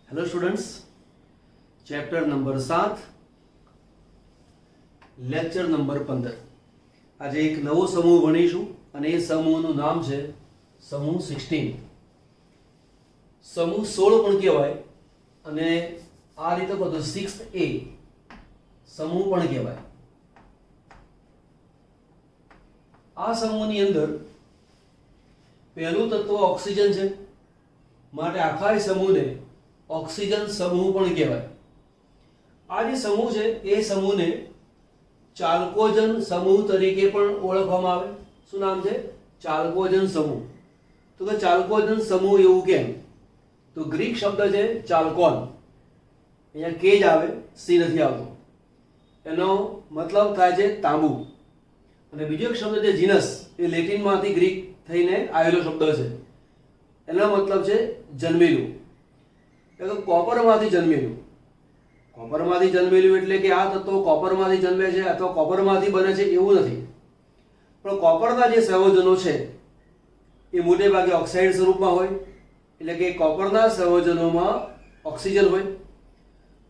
Hello students, chapter number 7 lecture number 15. આજે એક નવો સમૂહ ભણીશું અને એ સમૂહનું નામ છે સમૂહ 16. સમૂહ 16 પણ કહેવાય અને આ રીતે કહો તો 6A સમૂહ પણ કહેવાય. આ સમૂહની અંદર પહેલું તત્વ ઓક્સિજન છે, માટે આખા સમૂહને ઓક્સિજન સમૂહ પણ કહેવાય. આ જે સમૂહ છે એ સમૂહને ચાલ્કોજન સમૂહ તરીકે પણ ઓળખવામાં આવે. શું નામ છે? ચાલ્કોજન સમૂહ. તો કે ચાલ્કોજન સમૂહ એવું કેમ? તો ગ્રીક શબ્દ છે ચાલ્કોન, અહીંયા કે જ આવે, સી નથી આવતો. એનો મતલબ થાય છે તાંબુ. અને બીજો એક શબ્દ છે જીનસ, એ લેટિનમાંથી ગ્રીક થઈને આવેલો શબ્દ છે. એનો મતલબ છે જન્મેલું, એટલે કોપરમાંથી જન્મેલું. કોપરમાંથી જન્મેલું એટલે કે આ તત્વો કોપરમાંથી જન્મે છે અથવા કોપરમાંથી બને છે એવું નથી. પણ કોપરના જે સંયોજનો છે એ મોટે ભાગે ઓક્સાઇડ સ્વરૂપમાં હોય, એટલે કે કોપરના સંયોજનોમાં ઓક્સિજન હોય.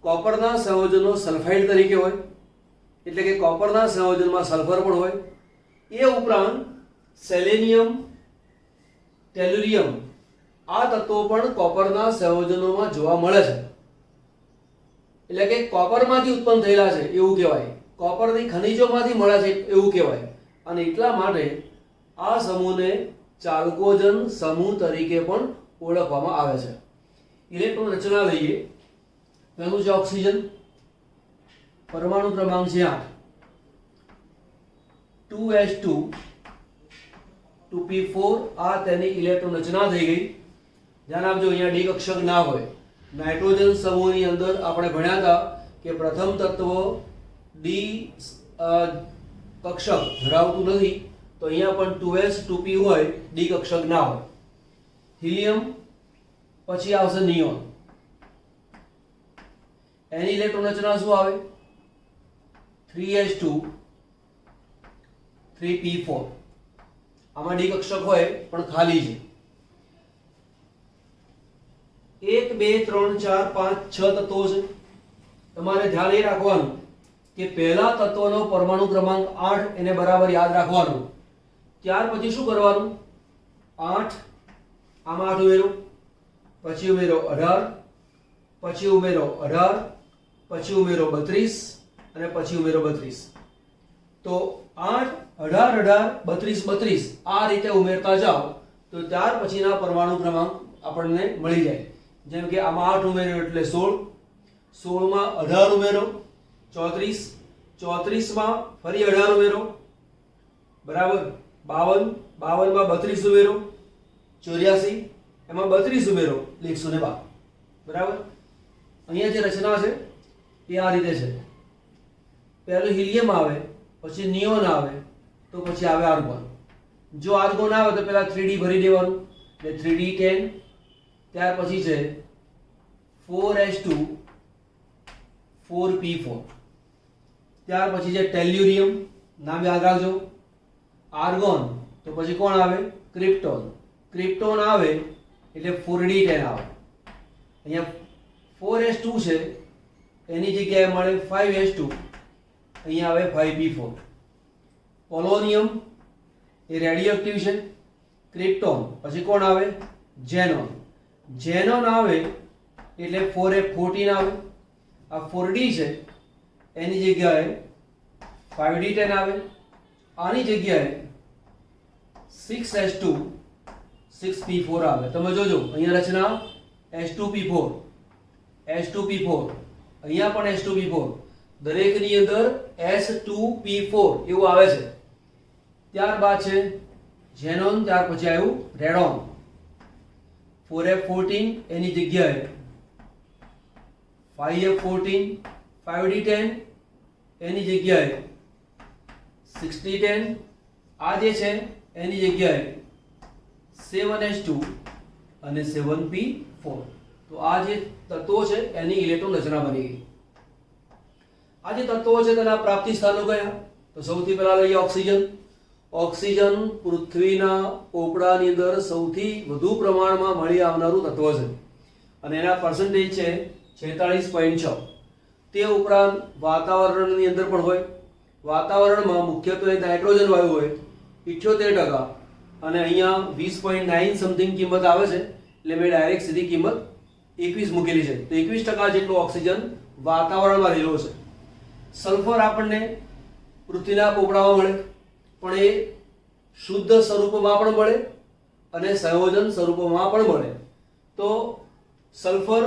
કોપરના સંયોજનો સલ્ફાઇડ તરીકે હોય, એટલે કે કોપરના સંયોજનમાં સલ્ફર પણ હોય. એ ઉપરાંત સેલેનિયમ, ટેલુરિયમ આ તત્વો પણ કોપરના સંયોજનોમાં જોવા મળે છે. એટલે કે કોપરમાંથી ઉત્પન્ન થયેલા છે એવું કહેવાય, કોપરની ખનિજોમાંથી મળે છે એવું કહેવાય. અને એટલા માટે આ સમૂહને ચાલ્કોજન સમૂહ તરીકે પણ ઓળખવામાં આવે છે. ઇલેક્ટ્રોન રચના લઈએ. પહેલું છે ઓક્સિજન, પરમાણુ ક્રમાંક છે 8, 2s2 2p4. આ તેની ઇલેક્ટ્રોન રચના થઈ ગઈ. ધ્યાન આપજો, અહીંયા ડી કક્ષક ના હોય. નાઇટ્રોજન સમૂહની અંદર આપણે ભણ્યા હતા કે પ્રથમ તત્વ ડી કક્ષક ધરાવતું નથી, તો અહીંયા પણ 2s 2p હોય, ડી કક્ષક ના હોય. હિલિયમ, પછી આવશે નિયોન. એની ઇલેક્ટ્રોન રચના શું આવે? 3s2 3p4. આમાં ડી કક્ષક હોય પણ ખાલી છે. 1 2 3 4 5 6 તત્વો છે. તમારે ધ્યાન એ રાખવાનું કે પહેલા તત્વનો પરમાણુ ક્રમાંક 8 એને બરાબર યાદ રાખવાનું. ત્યાર પછી શું કરવાનું? 8 આમાં 8 ઉમેરો, પછી ઉમેરો 18, પછી ઉમેરો 18, પછી ઉમેરો 32 અને પછી ઉમેરો 32. તો 8 18 18 32 આ રીતે ઉમેરતા જાઓ તો ત્યાર પછીના પરમાણુ ક્રમાંક આપણને મળી જાય. જેમ કે આમાં 8 ઉમેર્યો એટલે 16, 16 માં 18 ઉમેરો 34, 34 માં ફરી 18 ઉમેરો બરાબર 52, 52 માં 32 ઉમેરો 84, એમાં 32 ઉમેરો 112 બરાબર. અહીંયા જે રચના છે એ આ રીતે છે. પહેલું હિલિયમ આવે, પછી નિયોન આવે, તો પછી આવે આર્ગોન. જો આર્ગોન આવે તો પહેલા 3d ભરી દેવાનું, એટલે 3d10. ત્યાર પછી છે 4s2 4p4. ત્યાર પછી છે ટેલ્યુરિયમ, નામ યાદ રાખજો. આર્ગોન તો પછી કોણ આવે? ક્રિપ્ટોન. ક્રિપ્ટોન આવે એટલે 4d10 આવે. અહીંયા 4s2 છે એની જગ્યાએ મળે 5s2, અહીંયા આવે 5p4. પોલોનિયમ એ રેડિયોએક્ટિવ છે. ક્રિપ્ટોન પછી કોણ આવે? ઝેનોન. ઝેનોન આવે એટલે 4f14 આવે. આ 4d છે એની જગ્યાએ 5d10 આવે. આની જગ્યાએ 6s2 6p4 આવે. તમે જોજો અહીંયા રચના s2p4 s2p4, અહીંયા પણ s2p4, દરેકની અંદર s2p4 એવું આવે છે. ત્યારબાદ છે ઝેનોન, ત્યાર પછી આવ્યું રેડોન. 4f14 એની જગ્યાએ 5f14, 5d10 એની જગ્યાએ 6d10, આ જે છે એની જગ્યાએ 7s2 અને 7p4. તો આ જે તત્વો છે એની ઇલેક્ટ્રોન રચના બની ગઈ. આ જે તત્વો છે તેના પ્રાપ્તિ સ્થાનો કયા? તો સૌથી પહેલા લઈએ ઓક્સિજન. ઓક્સિજન પૃથ્વીના પોપડાની અંદર સૌથી વધુ પ્રમાણમાં મળી આવનારું તત્વ છે. અને એના પર્સન્ટેજ છે 46.6. તે ઉપરાંત વાતાવરણની અંદર પણ હોય. વાતાવરણમાં મુખ્યત્વે નાઇટ્રોજન વાયુ હોય 78%, અને અહીંયા 20.9 સમથિંગ કિંમત આવે છે, એટલે મેં ડાયરેક્ટ સીધી કિંમત 21 મૂકેલી છે. તો 21% જેટલો ઓક્સિજન વાતાવરણમાં રહેલો છે. સલ્ફર આપણને પૃથ્વીના પોપડામાં મળે, પણ એ શુદ્ધ સ્વરૂપમાં પણ મળે અને સંયોજન સ્વરૂપમાં પણ મળે. તો સલ્ફર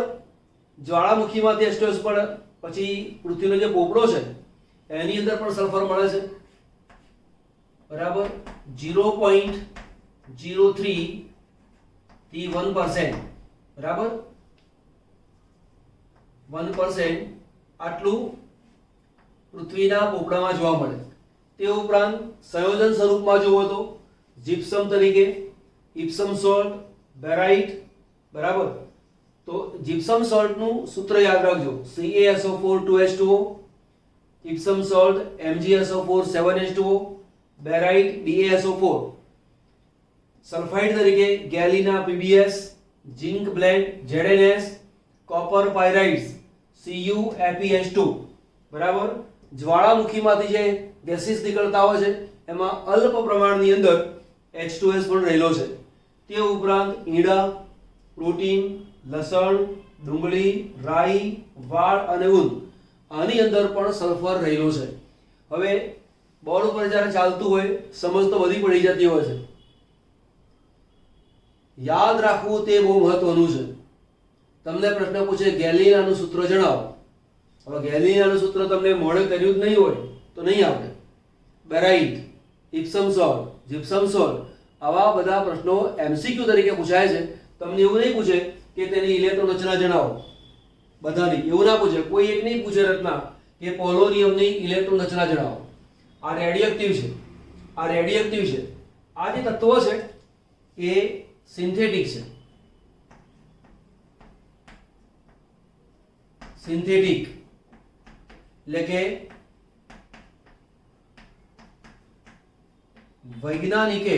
જ્વાળામુખીમાંથી H2S પણ પછી પૃથ્વીનો જે પોપડો છે એની અંદર પણ સલ્ફર મળે છે, બરાબર. 0.03 થી 1%, બરાબર, 1% આટલું પૃથ્વીના પોપડામાં જોવા મળે. તે ઉપરાંત સંયોજન સ્વરૂપમાં જુઓ તો જીપ્સમ તરીકે, ઇપ્સમ સોલ્ટ, બેરાઇટ, બરાબર. તો જીપ્સમ સોલ્ટનું સૂત્ર યાદ રાખજો, CaSO4 2H2O, epsom salt MgSO4 7H2O, barite DaSO4. Sulphide તરીકે galena PbS, zinc blende ZnS, copper pyrites CuFeS2, બરાબર. જ્વાળામુખીમાંથી જે ગેસીસ નીકળતા હોય છે એમાં અલ્પ પ્રમાણની અંદર H2S પણ રહેલો છે. તે ઉપરાંત ઈંડા, પ્રોટીન, લસણ, ડુંગળી, રાઈ, વાળ અને ઊન, આની અંદર પણ સલ્ફર રહેલો છે. હવે બોર્ડ ઉપર જ્યારે ચાલતું હોય સમજ તો બધી પડી જતી હોય છે, યાદ રાખવું તે બહુ મહત્વનું છે. તમને પ્રશ્ન પૂછે ગેલિનાનું સૂત્ર જણાવો. હવે ગેલિનાનું સૂત્ર તમને મોડે કર્યું જ નહીં હોય તો નહીં આવડે. બેરાઇટ, ઇપ્સમ સોલ્ટ, જીપ્સમ સોલ્ટ, આવા બધા પ્રશ્નો MCQ તરીકે પૂછાય છે. તમને એવું નહીં પૂછે કે તેની ઇલેક્ટ્રોન રચના જણાવો, બધાની એવું ના પૂછે. કોઈ એક નહીં પૂછે રચના કે પોલોનિયમની ઇલેક્ટ્રોન રચના જણાવો. આ રેડિયોએક્ટિવ છે, આ રેડિયોએક્ટિવ છે. આ જે તત્વો છે એ સિન્થેટિક છે, સિન્થેટિક એટલે કે વૈજ્ઞાનિકે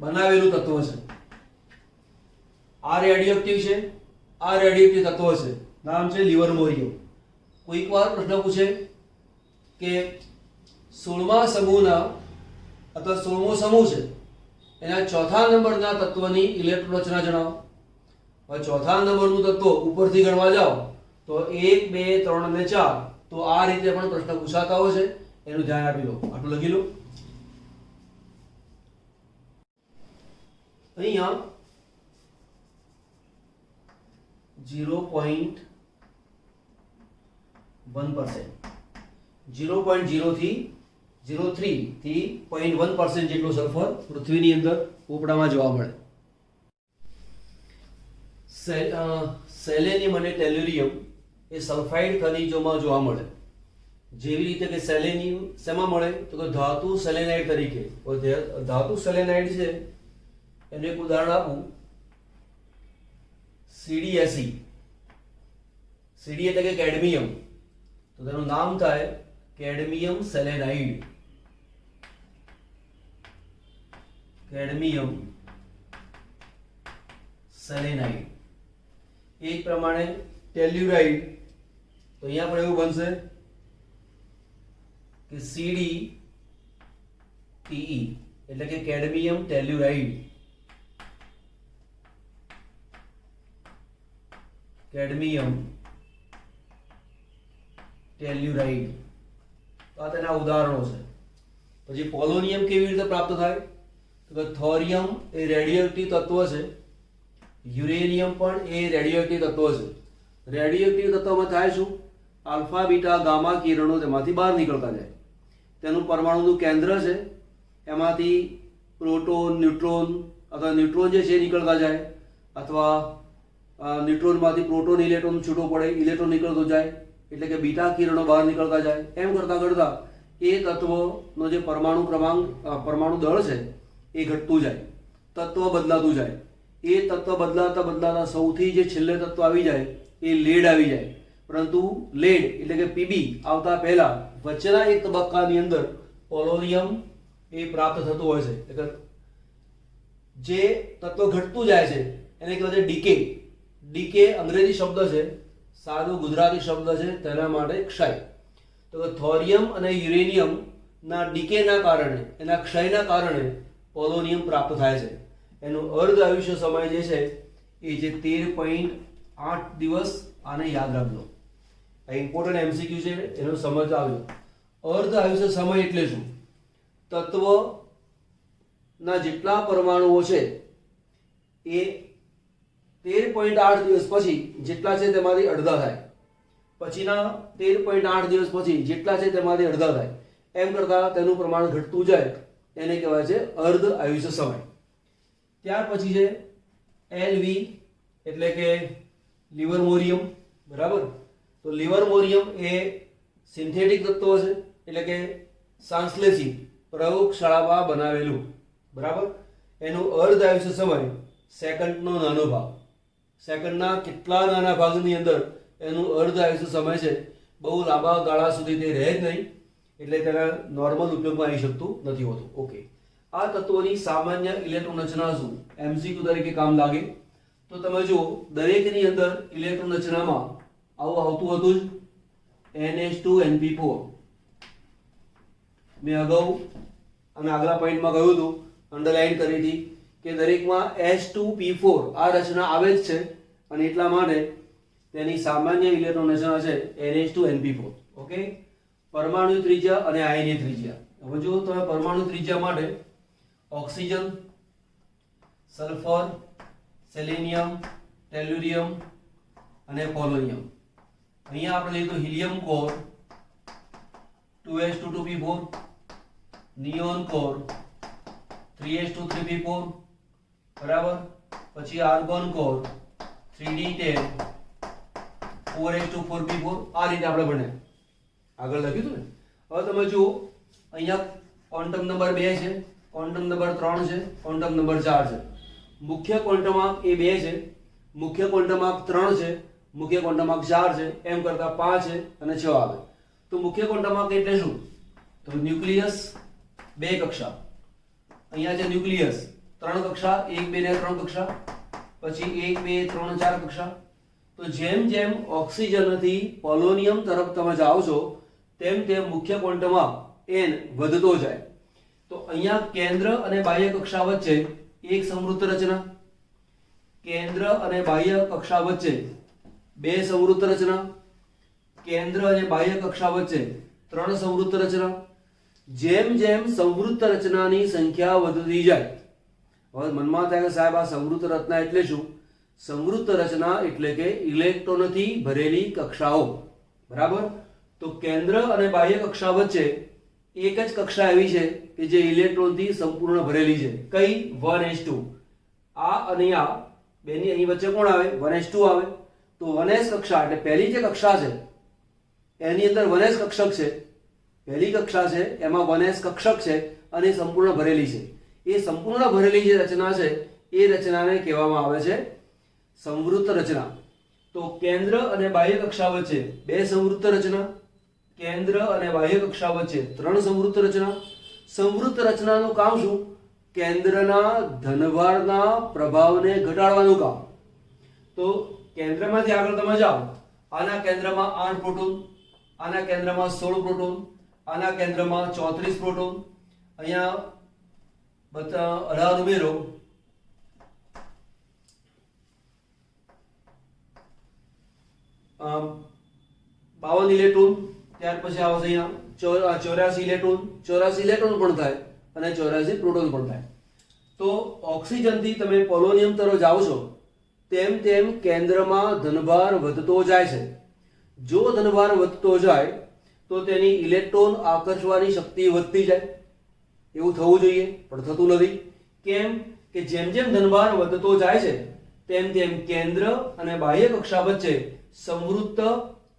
બનાવેલું તત્વ છે. આ રેડિયોએક્ટિવ છે, આ રેડિયોએક્ટિવ તત્વ છે. નામ છે લિવરમોરિયમ. કોઈક વાર પ્રશ્ન પૂછે કે 16મા સમૂહના અથવા 16મો સમૂહ છે એના ચોથા નંબરના તત્વની ઇલેક્ટ્રોન રચના જણાવો. હવે ચોથા નંબરનું તત્વ ઉપરથી ગણવા જાઓ તો 1, 2, 3 અને 4. તો આ રીતે પણ પ્રશ્ન પૂછાતા હોય છે, એનું ધ્યાન આપી લો. આટલું લખી લો. અહીંયા 0.1%, 0.0 થી 0.3 થી 0.1% જેટલું સલ્ફર પૃથ્વીની અંદર પોપડામાં જોવા મળે. સેલેનિયમ અને ટેલ્યુરિયમ એ સલ્ફાઇડ ખનિજોમાં જોવા મળે. જેવી રીતે કે સેલેનિયમ શેમાં મળે તો કે ધાતુ સેલેનાઇડ તરીકે. ધાતુ સેલેનાઇડ છે એનું એક ઉદાહરણ આપું, CdSe. CD એટલે કે કેડમિયમ, તો તેનું નામ થાય કેડમિયમ સેલેનાઇડ. Cadmium selenide. એ જ પ્રમાણે ટેલ્યુરાઇડ, તો અહીંયા પણ એવું બનશે કે CdTe એટલે કે કેડમિયમ ટેલ્યુરાઇડ. Cadmium telluride. આ તેના ઉદાહરણો છે. પછી પોલોનિયમ કેવી રીતે પ્રાપ્ત થાય તો કે થોરિયમ એ રેડિયોએક્ટિવ તત્વ છે, યુરેનિયમ પણ એ રેડિયોએક્ટિવ તત્વ છે. રેડિયોએક્ટિવ તત્વમાં થાય શું, આલ્ફા બીટા ગામા કિરણો તેમાંથી બહાર નીકળતા જાય. તેનું પરમાણુનું કેન્દ્ર છે, એમાંથી પ્રોટોન, ન્યુટ્રોન અથવા ન્યુટ્રોન જે છે નીકળતા જાય, અથવા ન્યુટ્રોનમાંથી પ્રોટોન ઇલેક્ટ્રોન છૂટો પડે, ઇલેક્ટ્રોન નીકળતો જાય, એટલે કે બીટા કિરણો બહાર નીકળતા જાય. એમ કરતા કરતા એ તત્વનો જે પરમાણુ દળ છે એ ઘટતું જાય, તત્વ બદલાતું જાય. એ તત્વ બદલાતા બદલાતા સૌથી જે છેલ્લે તત્વ આવી જાય એ લેડ આવી જાય. પરંતુ લેડ એટલે કે Pb આવતા પહેલા વચ્ચેના એક તબક્કાની અંદર પોલોનિયમ એ પ્રાપ્ત થતું હોય છે. એટલે જે તત્વ ઘટતું જાય છે એને કહેવાય છે ડીકે. ડીકે અંગ્રેજી શબ્દ છે, સાદું ગુજરાતી શબ્દ છે, તેના માટે ક્ષય. તો થોરિયમ અને યુરેનિયમ ના ડીકેના કારણે, એના ક્ષયના કારણે પોલોનિયમ પ્રાપ્ત થાય છે. એનું અર્ધ આયુષ્ય સમય જે છે એ છે 13.8 દિવસ. આને યાદ રાખજો, આ ઇમ્પોર્ટન્ટ એમસીક્યુ છે, એનો સમજ આવ્યો. અર્ધ આયુષ્ય સમય એટલે શું? તત્વના જેટલા પરમાણુઓ છે એ 13.8 દિવસ પછી જેટલા છે તેમાંથી અડધા થાય, પછીના 13.8 દિવસ પછી જેટલા છે તેમાંથી અડધા થાય, એમ કરતા તેનું પ્રમાણ ઘટતું જાય, એને કહેવાય છે અર્ધ આયુષ્ય સમય. ત્યાર પછી છે એલવી એટલે કે લિવરમોરિયમ. બરાબર? તો લિવરમોરિયમ એ સિન્થેટિક તત્વ છે, એટલે કે સંશ્લેષિત પ્રયોગશાળામાં બનાવેલું. બરાબર? એનું અર્ધ આયુષ્ય સમય સેકન્ડનો નાનો ભાગ, સેકન્ડના કેટલા નાના ભાગની અંદર એનું અર્ધ આયુષ્ય સમય છે. બહુ લાંબા ગાળા સુધી તે રહે જ નહીં, એટલે તેના નોર્મલ ઉપયોગમાં આવી શકતું નથી હોતું. ઓકે, આ તત્વોની સામાન્ય ઇલેક્ટ્રોન રચના શું? એમસીક્યુ તરીકે કામ લાગે. તો તમે જુઓ, દરેકની અંદર ઇલેક્ટ્રોન રચનામાં આવું આવતું હતું જ, NH2NP4. મેં અગાઉ અને આગલા પોઈન્ટમાં કહ્યું હતું, અંડરલાઈન કરી હતી કે દરેકમાં H2P4 આ રચના આવે જ છે, અને એટલા માટે તેની સામાન્ય ઇલેક્ટ્રોન રચના છે NH2NP4. ઓકે, પરમાણુ ત્રિજ્યા અને આયનીય ત્રિજ્યા. હવે જો તમે પરમાણુ ત્રિજ્યા માટે ઓક્સિજન, સલ્ફર, સેલેનિયમ, ટેલ્યુરિયમ અને પોલોનિયમ. અહીંયા આપણે લીધું helium core 2s2 neon core 3s2 બરાબર, પછી આર્ગોન કોર 3d10 4s2 આ રીતે આપણે ભણ્યા. આગળ લખ્યું હતું ને. હવે તમે જુઓ, અહીંયા ક્વોન્ટમ નંબર 2 છે, ક્વોન્ટમ નંબર 3 છે, ક્વોન્ટમ નંબર 4 છે. મુખ્ય ક્વોન્ટમ એ 2 છે, મુખ્ય ક્વોન્ટમ 3 છે, મુખ્ય ક્વોન્ટમ 4 છે, એમ કરતા 5 છે અને 6 આવે. તો મુખ્ય ક્વોન્ટમ એટલે શું? તો ન્યુક્લિયસ 2 કક્ષા, અહીંયા છે ન્યુક્લિયસ 3 કક્ષા, 1 2 ને 3 કક્ષા, પછી 1 2 3 4 કક્ષા. તો જેમ જેમ ઓક્સિજનથી પોલોનિયમ તરફ તમે જાઓ છો તેમ તેમ મુખ્ય ક્વોન્ટમમાં n વધતો જાય. તો અહીંયા કેન્દ્ર અને બાહ્ય કક્ષા વચ્ચે એક સંવૃત્ત રચના, કેન્દ્ર અને બાહ્ય કક્ષા વચ્ચે 2 સંવૃત્ત રચના, કેન્દ્ર અને બાહ્ય કક્ષા વચ્ચે 3 સંવૃત્ત રચના. જેમ જેમ સંવૃત્ત રચનાની સંખ્યા વધતી જાય, હવે મનમાં થાય કે સાહેબ આ સંવૃત્ત રચના એટલે શું? સંવૃત્ત રચના એટલે કે ઇલેક્ટ્રોનથી ભરેલી કક્ષાઓ. બરાબર? તો કેન્દ્ર અને બાહ્ય કક્ષા વચ્ચે એક જ કક્ષા એવી છે કે જે ઇલેક્ટ્રોનથી સંપૂર્ણ ભરેલી છે. કઈ? 1s2. આ અને આ બેની અહીં વચ્ચે કોણ આવે? 1s2 આવે. તો 1s કક્ષા એટલે પહેલી જે કક્ષા છે એની અંદર 1s કક્ષક છે, પહેલી કક્ષા છે એમાં 1s કક્ષક છે અને સંપૂર્ણ ભરેલી છે. એ સંપૂર્ણ ભરેલી જે રચના છે એ રચનાને કહેવામાં આવે છે સંવૃત્ત રચના. તો કેન્દ્ર અને બાહ્ય કક્ષા વચ્ચે 2 સંવૃત્ત રચના, કેન્દ્ર અને બાહ્ય કક્ષા વચ્ચે 3 સંવૃત્ત રચના. સંવૃત્ત રચનાનું કામ શું? કેન્દ્રના ધનભારના પ્રભાવને ઘટાડવાનું કામ. તો કેન્દ્રમાંથી આગળ તમે જાઓ, આના કેન્દ્રમાં 8 પ્રોટોન, આના કેન્દ્રમાં 16 પ્રોટોન, આના કેન્દ્રમાં 34 પ્રોટોન, અહીંયા 18 ઉમેરો, 52 ઇલેક્ટ્રોન. ત્યાર પછી આવશે અહીંયા 84 ઇલેક્ટ્રોન, 84 ઇલેક્ટ્રોન પણ થાય અને 84 પ્રોટોન પણ થાય. તો ઓક્સિજનથી તમે પોલોનિયમ તરફ જાઓ છો તેમ તેમ કેન્દ્રમાં ધનભાર વધતો જાય છે. જો ધનભાર વધતો જાય તો તેની ઇલેક્ટ્રોન આકર્ષવાની શક્તિ વધતી જાય. એવું થવું જોઈએ પણ થતું નથી. કેમ? કે જેમ જેમ ધનભાર વધતો જાય છે તેમ તેમ કેન્દ્ર અને બાહ્ય કક્ષા વચ્ચે સંવૃત્ત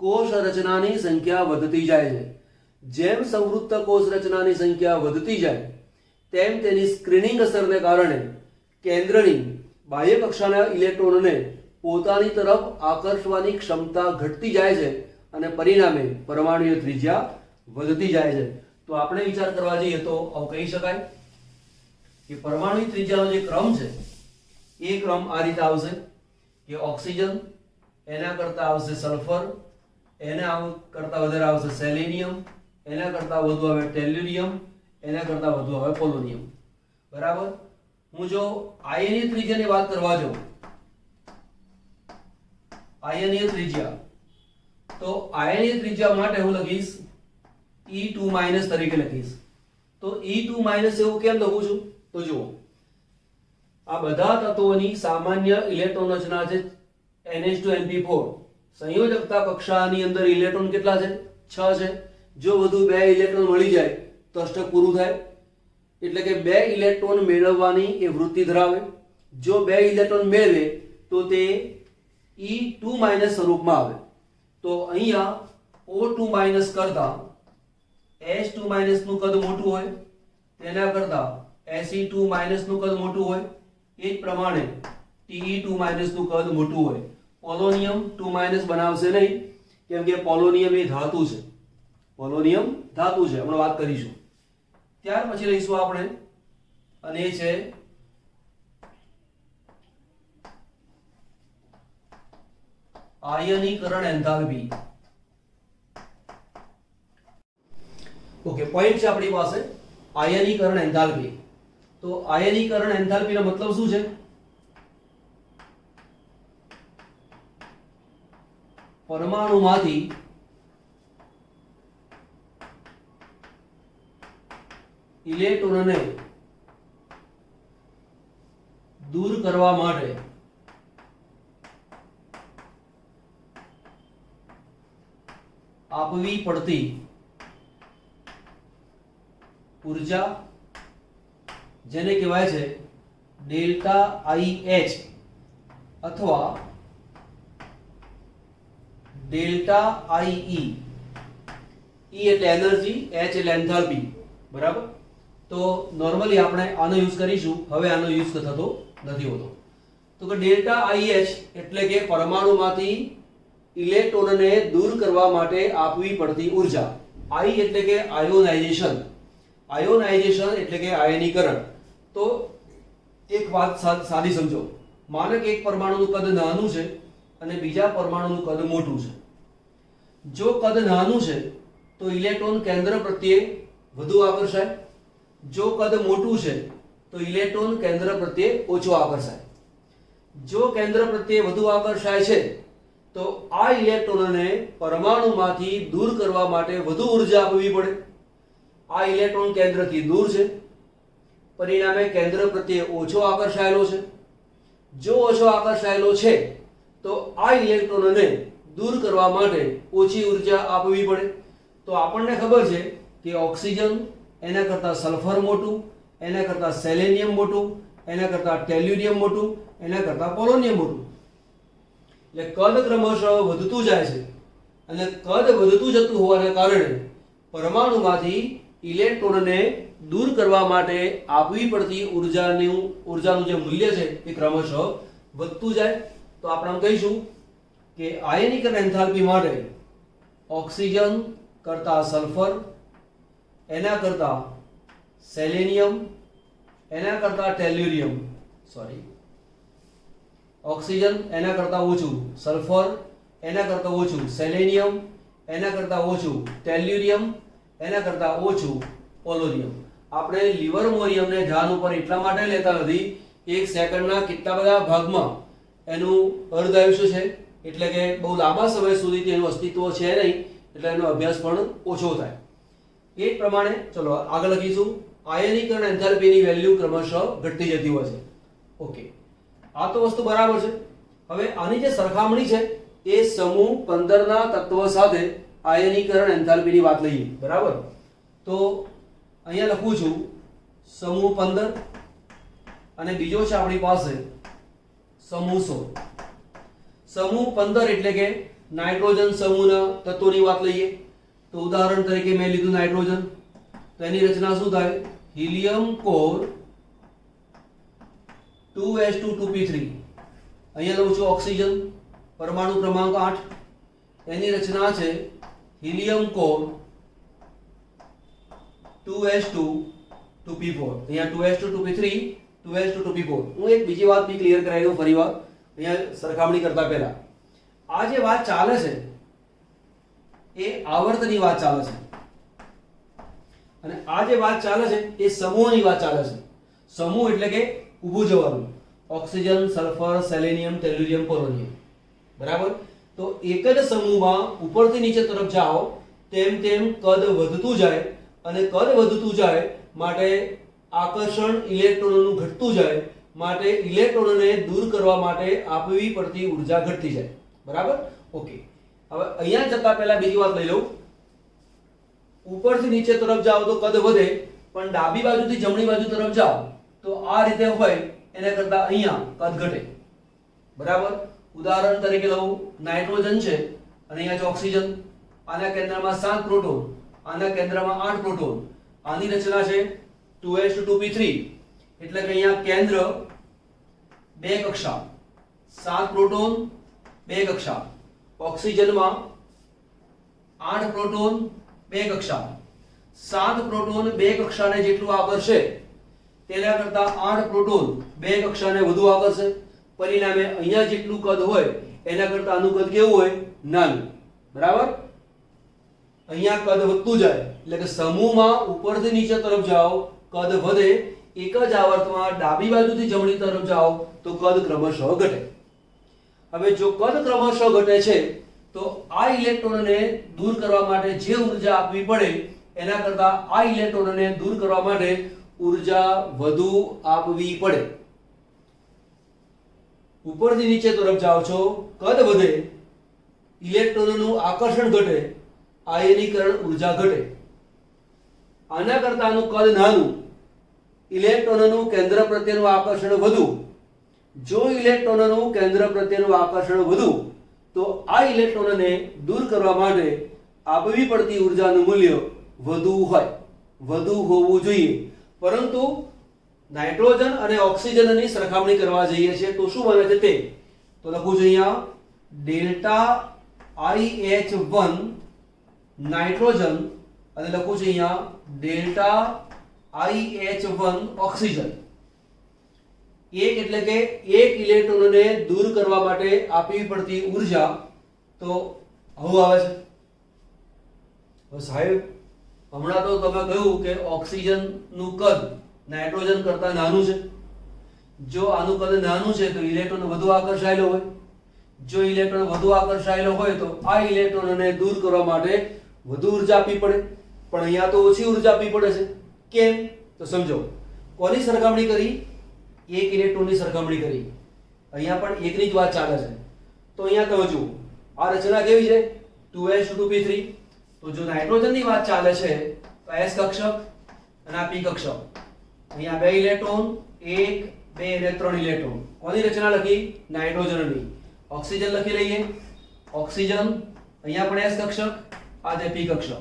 કોષ રચનાની સંખ્યા વધતી જાય છે. જેમ સંવૃત્ત કોષ રચનાની સંખ્યા વધતી જાય તેમ તેની સ્ક્રીનિંગ અસરને કારણે કેન્દ્રની બાહ્ય કક્ષાના ઇલેક્ટ્રોનને પોતાની તરફ આકર્ષવાની ક્ષમતા ઘટતી જાય છે અને પરિણામે પરમાણુય ત્રિજ્યા વધતી જાય છે. તો આપણે વિચાર કરવા જઈએ તો આવું કહી શકાય કે પરમાણુ ત્રિજ્યાનો જે ક્રમ છે એ ક્રમ આ રીતે આવશે કે ઓક્સિજન, એના કરતા આવશે સલ્ફર, એના કરતા વધારે આવશે સેલેનિયમ, એના કરતા વધુ આવે ટેલ્યુરિયમ, એના કરતા વધુ આવે પોલોનિયમ. બરાબર. હું જો આયનીય ત્રિજ્યાની વાત કરવા જાઉં, આયનીય ત્રિજ્યા, તો આયનીય ત્રિજ્યા માટે હું લખીશ E2- તરીકે લખીશ. તો E2- એવું કેમ લખું છું? તો જુઓ, આ બધા તત્વોની સામાન્ય ઇલેક્ટ્રોન રચના છે NH2np4. સંયોજકતા કક્ષાની અંદર ઇલેક્ટ્રોન કેટલા છે? 6 છે. જો વધુ 2 ઇલેક્ટ્રોન મળી જાય તો અષ્ટક પૂરું થાય. એટલે કે 2 ઇલેક્ટ્રોન મેળવવાની એ વૃત્તિ ધરાવે. જો 2 ઇલેક્ટ્રોન મેળવે તો તે E2- સ્વરૂપમાં આવે. તો અહીંયા O2- કરતા H2- નું કદ મોટું હોય, તેના કરતા Se2- નું કદ મોટું હોય. એ જ પ્રમાણે Te2- નું કદ મોટું હોય. પોલોનિયમ 2- બનાવશે નહીં, કેમ કે પોલોનિયમ એ ધાતુ છે. પોલોનિયમ ધાતુ છે, હમણાં વાત કરીશું. ત્યાર પછી લઈશું આપણે, અને એ છે આયનીકરણ એન્થાલ્પી. ઓકે, પોઈન્ટ છે આપણી પાસે આયનીકરણ એન્થાલ્પી. તો આયનીકરણ એન્થાલ્પીનો મતલબ શું છે? પરમાણુમાંથી ઇલેક્ટ્રોનને દૂર કરવા માટે આપવી પડતી ઉર્જા, જેને કહેવાય છે ડેલ્ટા IH અથવા ડેલ્ટા IE. E એટલે એનર્જી, H એટલે એન્થાલ્પી. બરાબર. તો નોર્મલી આપણે આનો યુઝ કરીશું, હવે આનો યુઝ થતો નથી હોતો. તો કે ડેલ્ટા IH એટલે કે પરમાણુમાંથી ઇલેક્ટ્રોનને દૂર કરવા માટે આપવી પડતી ઉર્જા. I એટલે કે આયોનાઇઝેશન. આયોનાઇઝેશન એટલે કે આયનીકરણ. તો એક વાત સાદી સમજો. માનો કે એક પરમાણુનું કદ નાનું છે અને બીજા પરમાણુનું કદ મોટું છે. જો કદ નાનું છે તો ઇલેક્ટ્રોન કેન્દ્ર પ્રત્યે વધુ આકર્ષાય. જો કદ મોટું છે તો ઇલેક્ટ્રોન કેન્દ્ર પ્રત્યે ઓછો આકર્ષાય. જો કેન્દ્ર પ્રત્યે વધુ આકર્ષાય છે તો આ ઇલેક્ટ્રોનને પરમાણુમાંથી દૂર કરવા માટે વધુ ઉર્જા આપવી પડે. આ ઇલેક્ટ્રોન કેન્દ્રથી દૂર છે, પરિણામે કેન્દ્ર પ્રત્યે ઓછો આકર્ષાયેલો છે. જો ઓછો આકર્ષાયેલો છે તો આ ઇલેક્ટ્રોનને દૂર કરવા માટે ઓછી ઉર્જા આપવી પડે. તો આપણને ખબર છે કે ઓક્સિજન, એના કરતાં સલ્ફર મોટું, એના કરતાં સેલેનિયમ મોટું, એના કરતાં ટેલ્યુરિયમ મોટું, એના કરતાં પોલોનિયમ મોટું. એટલે કદ ક્રમશઃ વધતું જાય છે, અને કદ વધતું જતું હોવાને કારણે પરમાણુમાંથી ઇલેક્ટ્રોનને દૂર કરવા માટે આપવી પડતી ઉર્જાનું જે મૂલ્ય છે એ ક્રમશઃ વધતું જાય. તો આપણે આમ કહીશું કે આયનીકરણ એન્થાલ્પી માટે ઓક્સિજન કરતા સલ્ફર, એના કરતા સેલેનિયમ, એના કરતા ટેલ્યુરિયમ, ઓક્સિજન એના કરતા ઓછું સલ્ફર, એના કરતા ઓછું સેલેનિયમ, એના કરતા ઓછું ટેલ્યુરિયમ, એના કરતા ઓછું પોલોનિયમ. આપણે લિવરમોરિયમને ધ્યાન ઉપર એટલા માટે લેતા નથી, એક સેકન્ડના કેટલા બધા ભાગમાં એનું અર્ધ આયુષ્ય છે, એટલે કે બહુ લાંબા સમય સુધી તેનું અસ્તિત્વ છે નહીં, એટલે એનો અભ્યાસ પણ ઓછો થાય. એ જ પ્રમાણે ચલો આગળ લખીશું. આયનીકરણ એન્થાલ્પીની વેલ્યુ ક્રમશઃ ઘટતી જતી હોય છે. ઓકે, આ તો વસ્તુ બરાબર છે. હવે આની જે સરખામણી છે એ સમૂહ 15 ના તત્વ સાથે આયનીકરણ એન્થાલ્પીની વાત લઈએ. બરાબર. તો અહીંયા લખું છું સમૂહ 15 અને બીજો છે આપણી પાસે સમૂહ 16. સમૂહ 15 એટલે કે નાઇટ્રોજન સમૂહના તત્વોની વાત લઈએ. તો ઉદાહરણ તરીકે મેં લીધું નાઇટ્રોજન. તો એની રચના શું થાય? Helium core 2s2 2p3. અહીંયા લઉં છું ઓક્સિજન, પરમાણુ ક્રમાંક 8. એની રચના છે હિલિયમ કોર 2s2 2p4 અહીંયા 2s2 2p3 2s2 2p4 હું એક બીજી વાત બી ક્લિયર કરાવી દઉં ફરીવાર અહીંયા સરખામણી કરતા પહેલા આ જે વાત ચાલે છે એ આવર્તની વાત ચાલે છે અને આ જે વાત ચાલે છે એ સમૂહની વાત ચાલે છે સમૂહ એટલે કે ઊભું જવાનું ઓક્સિજન સલ્ફર સેલેનિયમ ટેલ્યુરિયમ પોલોનિયમ બરાબર તો એક જ સમૂહમાં ઉપરથી નીચે તરફ જાઓ તેમ તેમ કદ વધતું જાય અને કદ વધતું જાય માટે આકર્ષણ ઇલેક્ટ્રોનોનું ઘટતું જાય માટે ઇલેક્ટ્રોનોને દૂર કરવા માટે આપવી પડતી ઉર્જા ઘટતી જાય બરાબર ઓકે હવે અહીંયા જતા પહેલા બીજી વાત લઈ લઉં ઉપરથી નીચે તરફ જાઓ તો કદ વધે પણ ડાબી બાજુથી જમણી બાજુ તરફ જાઓ તો આ રીતે હોય એના કરતા અહીંયા કદ ઘટે બરાબર ઉદાહરણ તરીકે લઉં નાઇટ્રોજન છે અને અહીંયા છે ઓક્સિજન આના કેન્દ્રમાં 7 પ્રોટોન આના કેન્દ્રમાં 8 પ્રોટોન આની રચના છે 2s2p3 એટલે કે અહીંયા કેન્દ્ર 2 કક્ષા 7 પ્રોટોન 2 કક્ષા ઓક્સિજનમાં 8 પ્રોટોન 2 કક્ષા 7 પ્રોટોન 2 કક્ષાને જેટલું આકર્ષે તેના કરતા 8 પ્રોટોન 2 કક્ષાને વધુ આકર્ષે પરિણામે અહીંયા જેટલું કદ હોય એના કરતા આનું કદ કેવું હોય નાનું બરાબર અહીંયા કદ વધતું જાય એટલે કે સમૂહમાં ઉપરથી નીચે તરફ જાઓ કદ વધે એક જ આવર્તમાં ડાબી બાજુથી જમણી તરફ જાઓ તો કદ ક્રમશઃ ઘટે હવે જો કદ ક્રમશઃ ઘટે છે તો આ ઇલેક્ટ્રોનને દૂર કરવા માટે જે ઊર્જા આપવી પડે એના કરતા આ ઇલેક્ટ્રોનને દૂર કરવા માટે ઊર્જા વધુ આપવી પડે ઉપરથી નીચે તરફ જાઓ છો કદ વધે ઇલેક્ટ્રોનનું આકર્ષણ ઘટે આયનીકરણ ઊર્જા ઘટે આના કરતા આનું કદ નાનું ઇલેક્ટ્રોનનું કેન્દ્ર પ્રત્યેનું આકર્ષણ વધુ જો ઇલેક્ટ્રોનનું કેન્દ્ર પ્રત્યેનું આકર્ષણ વધુ તો આ ઇલેક્ટ્રોનને દૂર કરવા માટે આપવી પડતી ઊર્જાનું મૂલ્ય વધુ હોય વધુ હોવું જોઈએ પરંતુ નાઇટ્રોજન અને ઓક્સિજનની સરખામણી કરવા જઈએ છીએ તો શું બને છે તે તો લખું છું અહીંયા ડેલ્ટા IH1 નાઇટ્રોજન અને લખું છું અહીંયા ડેલ્ટા IH1 ઓક્સિજન એક એટલે કે એક ઇલેક્ટ્રોનને દૂર કરવા માટે આપવી પડતી ઊર્જા તો આવું આવે છે સાહેબ હમણાં તો તમે કહ્યું કે ઓક્સિજનનું કદ નાઇટ્રોજન કરતા નાનું છે જો આનું કદ નાનું છે તો ઇલેક્ટ્રોન વધુ આકર્ષાયેલો હોય જો ઇલેક્ટ્રોન વધુ આકર્ષાયેલો હોય તો આ ઇલેક્ટ્રોનને દૂર કરવા માટે વધુ ઊર્જા આપવી પડે પણ અહીંયા તો ઓછી ઊર્જા આપવી પડે છે કેમ તો સમજો કોની સરખામણી કરી એક ઇલેક્ટ્રોનની સરખામણી કરી અહીંયા પણ એકની જ વાત ચાલે છે તો અહીંયા તમે જુઓ આ રચના કેવી છે 2s2p3 તો જો નાઇટ્રોજનની વાત ચાલે છે તો s કક્ષક અને આ p કક્ષક અહીંયા બે ઇલેક્ટ્રોન 1 2 અને 3 ઇલેક્ટ્રોન કોની રચના લખી નાઇટ્રોજનની ઓક્સિજન લખી લઈએ ઓક્સિજન અહીંયા પણ s કક્ષક આ છે p કક્ષક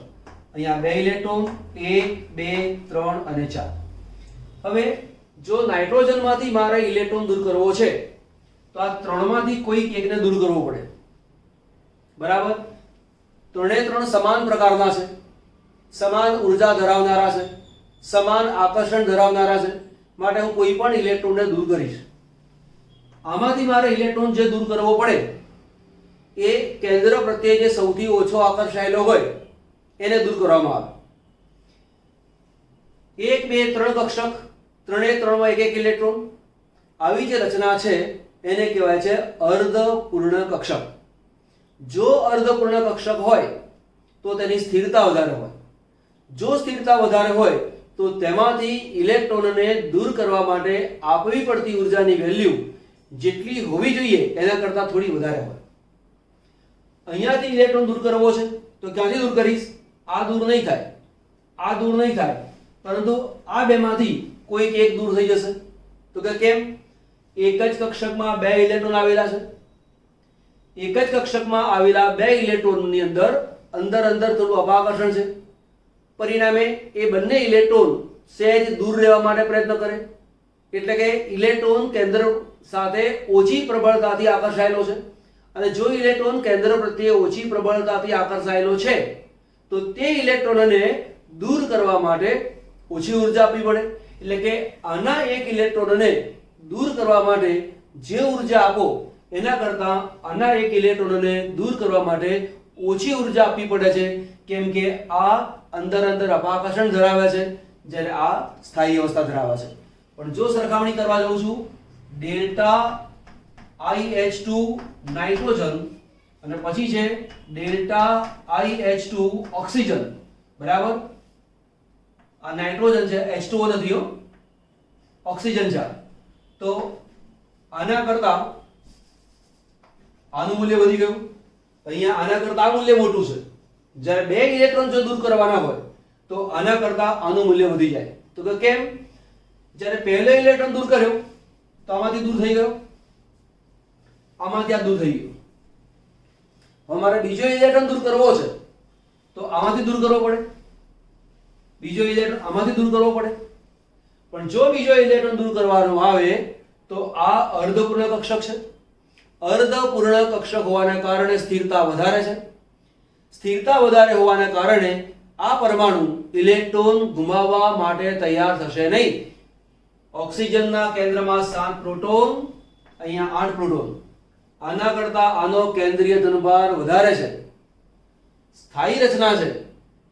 અહીંયા બે ઇલેક્ટ્રોન 1 2 3 અને 4 હવે જો નાઇટ્રોજનમાંથી મારે ઇલેક્ટ્રોન દૂર કરવો છે તો આ ત્રણમાંથી કોઈક એકને દૂર કરવો પડે બરાબર ત્રણે ત્રણ સમાન પ્રકારના છે સમાન ઊર્જા ધરાવનારા છે સમાન આકર્ષણ ધરાવનારા છે માટે હું કોઈ પણ ઇલેક્ટ્રોનને દૂર કરીશ આમાંથી મારે ઇલેક્ટ્રોન જે દૂર કરવો પડે એ કેન્દ્ર પ્રત્યે જે સૌથી ઓછો આકર્ષાયેલો હોય એને દૂર કરવામાં આવે 1 2 3 કક્ષક ત્રણે ત્રણમાં એક એક ઇલેક્ટ્રોન આવી જે રચના છે એને કહેવાય છે અર્ધપૂર્ણ કક્ષક જો અર્ધપૂર્ણ કક્ષક હોય તો તેની સ્થિરતા વધારે હોય જો સ્થિરતા વધારે હોય તો તેમાંથી ઇલેક્ટ્રોનને દૂર કરવા માટે આપવી પડતી ઊર્જાની વેલ્યુ જેટલી હોવી જોઈએ એના કરતાં થોડી વધારે હોય અહીંયાથી ઇલેક્ટ્રોન દૂર કરવો છે તો ક્યાંથી દૂર કરીશ આ દૂર નહીં થાય પરંતુ આ બેમાંથી કોઈક એક દૂર થઈ જશે તો કે કેમ એક જ કક્ષકમાં બે ઇલેક્ટ્રોન આવેલા છે એક જ કક્ષકમાં આવેલા બે ઇલેક્ટ્રોનની અંદર થોડું અપાકર્ષણ છે પરિણામે એ બંને ઇલેક્ટ્રોન સહેજ દૂર રહેવા માટે પ્રયત્ન કરે એટલે કે ઇલેક્ટ્રોન કેન્દ્ર સાથે ઓછી પ્રબળતાથી આકર્ષાયેલો છે અને જો ઇલેક્ટ્રોન કેન્દ્ર પ્રત્યે ઓછી પ્રબળતાથી આકર્ષાયેલો છે તો તે ઇલેક્ટ્રોનને દૂર કરવા માટે ઓછી ઉર્જા આપવી પડે. એટલે કે આના એક ઇલેક્ટ્રોનને દૂર કરવા માટે જે ઉર્જા આપો એના કરતાં આના એક ઇલેક્ટ્રોનને દૂર કરવા માટે ઓછી ઉર્જા આપવી પડે છે, કેમ કે આ અંદર અપાકર્ષણ ધરાવે છે જ્યારે આ સ્થાયી અવસ્થા ધરાવે છે. પણ જો સરખામણી કરવા જાઉં છું ડેલ્ટા IH2 નાઇટ્રોજન અને પછી છે ડેલ્ટા IH2 ઓક્સિજન, બરાબર. આ નાઇટ્રોજન છે, H2O નથી હો, ઓક્સિજન છે. તો આના કરતા આનું મૂલ્ય વધી ગયું, અહીંયા આના કરતા આ મૂલ્ય મોટું છે. જ્યારે બે ઇલેક્ટ્રોન જો દૂર કરવાના હોય તો આના કરતા આનું મૂલ્ય વધી જાય. તો કે કેમ? જ્યારે પહેલો ઇલેક્ટ્રોન દૂર કર્યો તો આમાંથી દૂર થઈ ગયો, આમાંથી આ દૂર થઈ ગયો. હવે મારે બીજો ઇલેક્ટ્રોન દૂર કરવો છે તો આમાંથી દૂર કરવો પડે, બીજો ઇલેક્ટ્રોન આમાંથી દૂર કરવો પડે. પણ જો બીજો ઇલેક્ટ્રોન દૂર કરવાનો આવે તો આ અર્ધપૂર્ણ કક્ષક છે. અર્ધપૂર્ણ કક્ષક હોવાના કારણે સ્થિરતા વધારે છે. સ્થિરતા વધારે હોવાના કારણે આ પરમાણુ ઇલેક્ટ્રોન ગુમાવવા માટે તૈયાર થશે નહીં. ઓક્સિજનના કેન્દ્રમાં 7 પ્રોટોન, અહીંયા 8 પ્રોટોન. આના કરતા આનો કેન્દ્રીય ધનભાર વધારે છે, સ્થાયી રચના છે.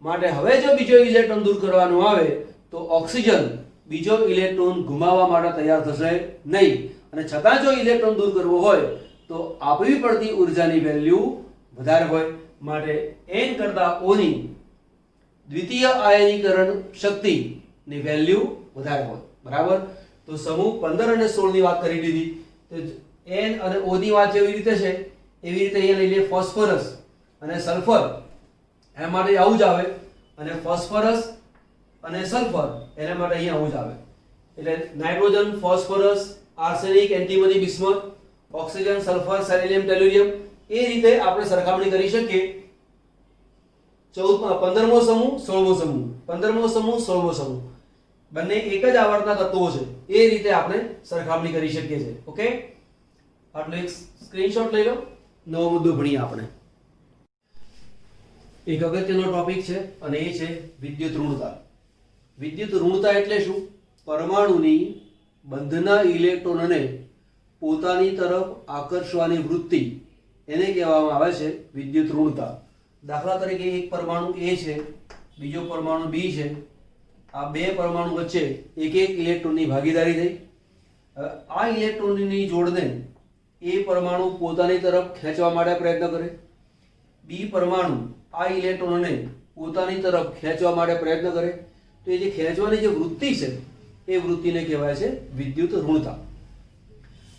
માટે હવે જો બીજો ઇલેક્ટ્રોન દૂર કરવાનો આવે તો ઓક્સિજન બીજો ઇલેક્ટ્રોન ગુમાવવા માટે તૈયાર થશે નહીં. અને છતાં જો ઇલેક્ટ્રોન દૂર કરવો હોય તો આપવી પડતી ઉર્જાની વેલ્યુ વધારે હોય. માટે n કરતા O ની દ્વિતીય આયનીકરણ શક્તિની વેલ્યુ વધારે હોય, બરાબર. તો સમૂહ 15 અને 16 ની વાત કરી દીધી. તો n અને O ની વાત જેવી રીતે છે એવી રીતે અહીંયા લઈ લે ફોસ્ફરસ અને સલ્ફર, એના માટે આવું જ આવે. અને ફોસ્ફરસ અને સલ્ફર એના માટે અહીંયા આવું જ આવે. એટલે nitrogen, phosphorus, arsenic, antimony, bismuth, oxygen, sulphur, selenium, tellurium, એ રીતે આપણે સરખામણી કરી શકીએ. 15મો સમૂહ, 16મો સમૂહ, 15મો સમૂહ, 16મો સમૂહ, બંને એક જ આવર્તના તત્વો છે, એ રીતે આપણે સરખામણી કરી શકીએ છીએ. ઓકે, આટલો એક સ્ક્રીનશોટ લઈ લો. નવો મુદ્દો ભણીએ આપણે. એક અગત્યનો ટોપિક છે અને એ છે વિદ્યુત ઋણતા. વિદ્યુત ઋણતા એટલે શું? પરમાણુની બંધના ઇલેક્ટ્રોનને પોતાની તરફ આકર્ષવાની વૃત્તિ, એને કહેવામાં આવે છે વિદ્યુત ઋણતા. દાખલા તરીકે એક પરમાણુ A છે, બીજો પરમાણુ B છે. આ બે પરમાણુ વચ્ચે એક ઇલેક્ટ્રોનની ભાગીદારી થઈ. આ ઇલેક્ટ્રોનની જોડને A પરમાણુ પોતાની તરફ ખેંચવા માટે પ્રયત્ન કરે, B પરમાણુ આ ઇલેક્ટ્રોનને પોતાની તરફ ખેંચવા માટે પ્રયત્ન કરે. તો એ જે ખેંચવાની જે વૃત્તિ છે એ વૃત્તિને કહેવાય છે વિદ્યુત ઋણતા.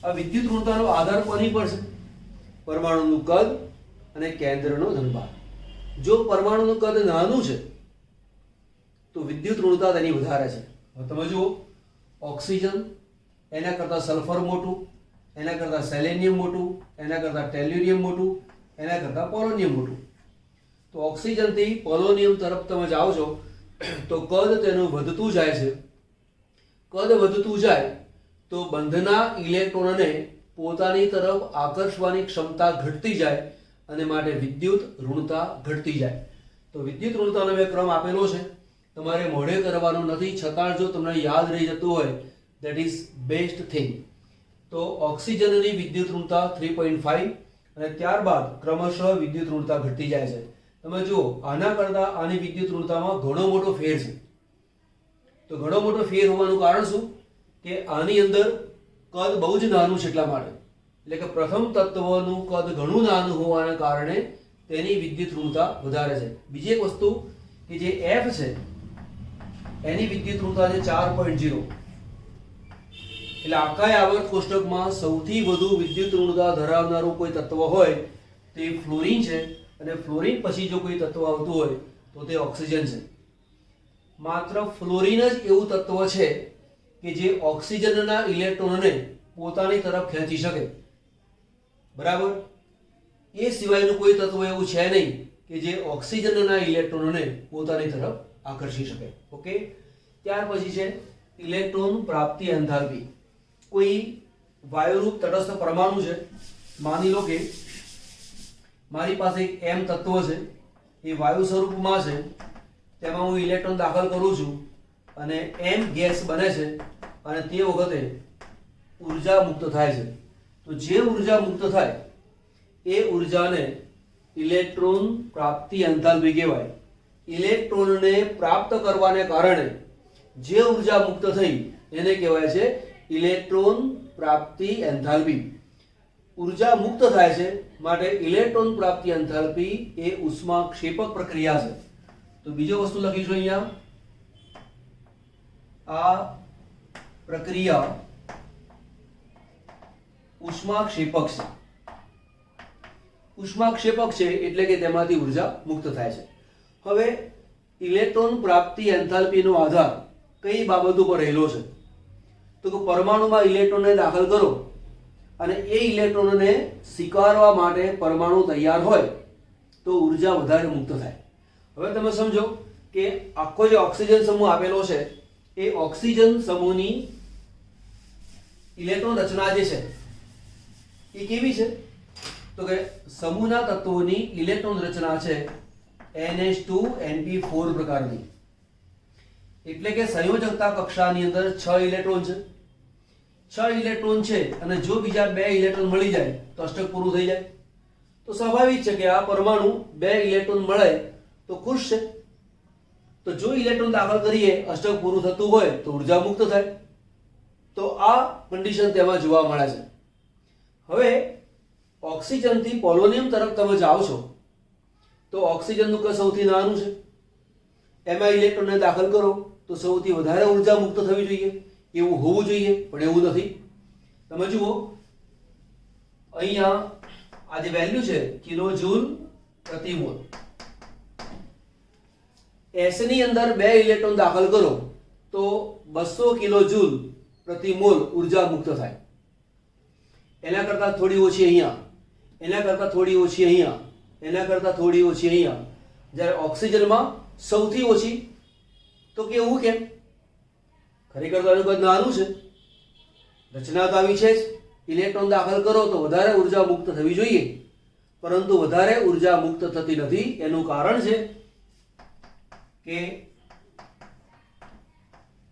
આ વિદ્યુત ઋણતાનો આધાર કોની પર છે? પરમાણુનું કદ અને કેન્દ્રનો ધનભાર. જો પરમાણુનું કદ નાનું છે તો વિદ્યુત ઋણતા તેની વધારે છે. હવે તમે જુઓ, ઓક્સિજન એના કરતાં સલ્ફર મોટું, એના કરતાં સેલેનિયમ મોટું, એના કરતાં ટેલ્યુરિયમ મોટું, એના કરતાં પોલોનિયમ મોટું. તો ઓક્સિજનથી પોલોનિયમ તરફ તમે જાઓ છો તો કદ તેનું વધતું જાય છે. કદ વધતું જાય તો બંધના ઇલેક્ટ્રોનને પોતાની તરફ આકર્ષવાની ક્ષમતા ઘટતી જાય અને માટે વિદ્યુત ઋણતા ઘટતી જાય. તો વિદ્યુત ઋણતાનો મેં ક્રમ આપેલો છે, તમારે મોઢે કરવાનું નથી, છતાં જો તમને યાદ રહી જતું હોય દેટ ઇઝ બેસ્ટ થિંગ. તો ઓક્સિજનની વિદ્યુત ઋણતા 3.5 અને ત્યારબાદ ક્રમશઃ વિદ્યુત ઋણતા ઘટતી જાય છે. તમે જુઓ, આના કરતાં આની વિદ્યુત ઋણતામાં ઘણો મોટો ફેર છે. તો ઘણો મોટો ફેર હોવાનું કારણ શું? કે આની અંદર કદ બહુ જ નાનું છે, એટલા માટે. એટલે કે પ્રથમ તત્વનું કદ ઘણું નાનું હોવાના કારણે તેની વિદ્યુત ઋણતા વધારે છે. બીજી એક વસ્તુ કે જે F છે એની વિદ્યુત ઋણતા છે 4.0. એટલે આખા આવર્ત કોષ્ટકમાં સૌથી વધુ વિદ્યુત ઋણતા ધરાવનારું કોઈ તત્વ હોય તે ફ્લોરિન છે. અને ફ્લોરિન પછી જો કોઈ તત્વ આવતું હોય તો તે ઓક્સિજન છે. માત્ર ફ્લોરિન જ એવું તત્વ છે કે જે ઓક્સિજનના ઇલેક્ટ્રોનને પોતાની તરફ ખેંચી શકે, બરાબર. એ સિવાયનું કોઈ તત્વ એવું છે નહીં કે જે ઓક્સિજનના ઇલેક્ટ્રોનને પોતાની તરફ આકર્ષી શકે. ઓકે, ત્યાર પછી છે ઇલેક્ટ્રોન પ્રાપ્તિ એન્થાલ્પી. કોઈ વાયુરૂપ તટસ્થ પરમાણુ છે, માની લો કે મારી પાસે એક M તત્વ છે, એ વાયુ સ્વરૂપમાં છે, તેમાં હું ઇલેક્ટ્રોન દાખલ કરું છું અને m ગેસ બને છે અને તે વખતે ઉર્જા મુક્ત થાય છે. તો જે ઉર્જા મુક્ત થાય એ ઉર્જાને ઇલેક્ટ્રોન પ્રાપ્તિ એન્થાલ્પી કહેવાય. ઇલેક્ટ્રોનને પ્રાપ્ત કરવાને કારણે જે ઉર્જા મુક્ત થઈ એને કહેવાય છે ઇલેક્ટ્રોન પ્રાપ્તિ એન્થાલ્પી. ઉર્જા મુક્ત થાય છે માટે ઇલેક્ટ્રોન પ્રાપ્તિ એન્થાલ્પી એ ઉષ્માક્ષેપક પ્રક્રિયા છે. તો બીજો વસ્તુ લખીશું અહીંયા, આ પ્રક્રિયા ઉષ્માક્ષેપક છે. ઉષ્માક્ષેપક છે એટલે કે તેમાંથી ઉર્જા મુક્ત થાય છે. હવે ઇલેક્ટ્રોન પ્રાપ્તિ એન્થાલ્પીનો આધાર કઈ બાબતો પર રહેલો છે? તો કે પરમાણુમાં ઇલેક્ટ્રોનને દાખલ કરો અને એ ઇલેક્ટ્રોનને સ્વીકારવા માટે પરમાણુ તૈયાર હોય તો ઉર્જા વધારે મુક્ત થાય. હવે તમે સમજો કે આખો જે ઓક્સિજન સમૂહ આપેલો છે એ ઓક્સિજન સમૂહની ઇલેક્ટ્રોન રચના જે છે એ કેવી છે? તો કે સમૂહના તત્વોની ઇલેક્ટ્રોન રચના છે NH2NP4 પ્રકારની. એટલે કે સંયોજકતા કક્ષાની અંદર 6 ઇલેક્ટ્રોન છે. 6 ઇલેક્ટ્રોન છે અને જો બીજા 2 ઇલેક્ટ્રોન મળી જાય તો અષ્ટક પૂરું થઈ જાય. તો સ્વાભાવિક છે કે આ પરમાણુ 2 ઇલેક્ટ્રોન મળે તો ખુશ છે. તો જો ઇલેક્ટ્રોન દાખલ કરીએ અષ્ટક પૂરું થતું હોય તો ઉર્જા મુક્ત થાય. તો આ કન્ડિશન તેમાં જોવા મળે છે. હવે ઓક્સિજનથી પોલોનિયમ તરફ તમે જાઓ છો તો ઓક્સિજનનું કદ સૌથી નાનું છે. એમાં ઇલેક્ટ્રોનને દાખલ કરો તો સૌથી વધારે ઉર્જા મુક્ત થવી જોઈએ એવું હોવું જોઈએ, પણ એવું નથી. તમે જુઓ અહીંયા આ જે વેલ્યુ છે કિલો જૂલ પ્રતિ મોલ, S ની અંદર 2 ઇલેક્ટ્રોન દાખલ કરો તો 200 કિલો જૂલ પ્રતિ મોલ ઉર્જા મુક્ત થાય. એના કરતાં થોડી ઓછી અહીંયા, એના કરતાં થોડી ઓછી અહીંયા, એના કરતાં થોડી ઓછી અહીંયા. જ્યારે ઓક્સિજનમાં સૌથી ઓછી. તો કેવું કેમ? ખરેખર તો એનું કદ નાનું છે, રચના તો આવી છે જ. ઇલેક્ટ્રોન દાખલ કરો તો વધારે ઉર્જા મુક્ત થવી જોઈએ, પરંતુ વધારે ઉર્જા મુક્ત થતી નથી. એનું કારણ છે કે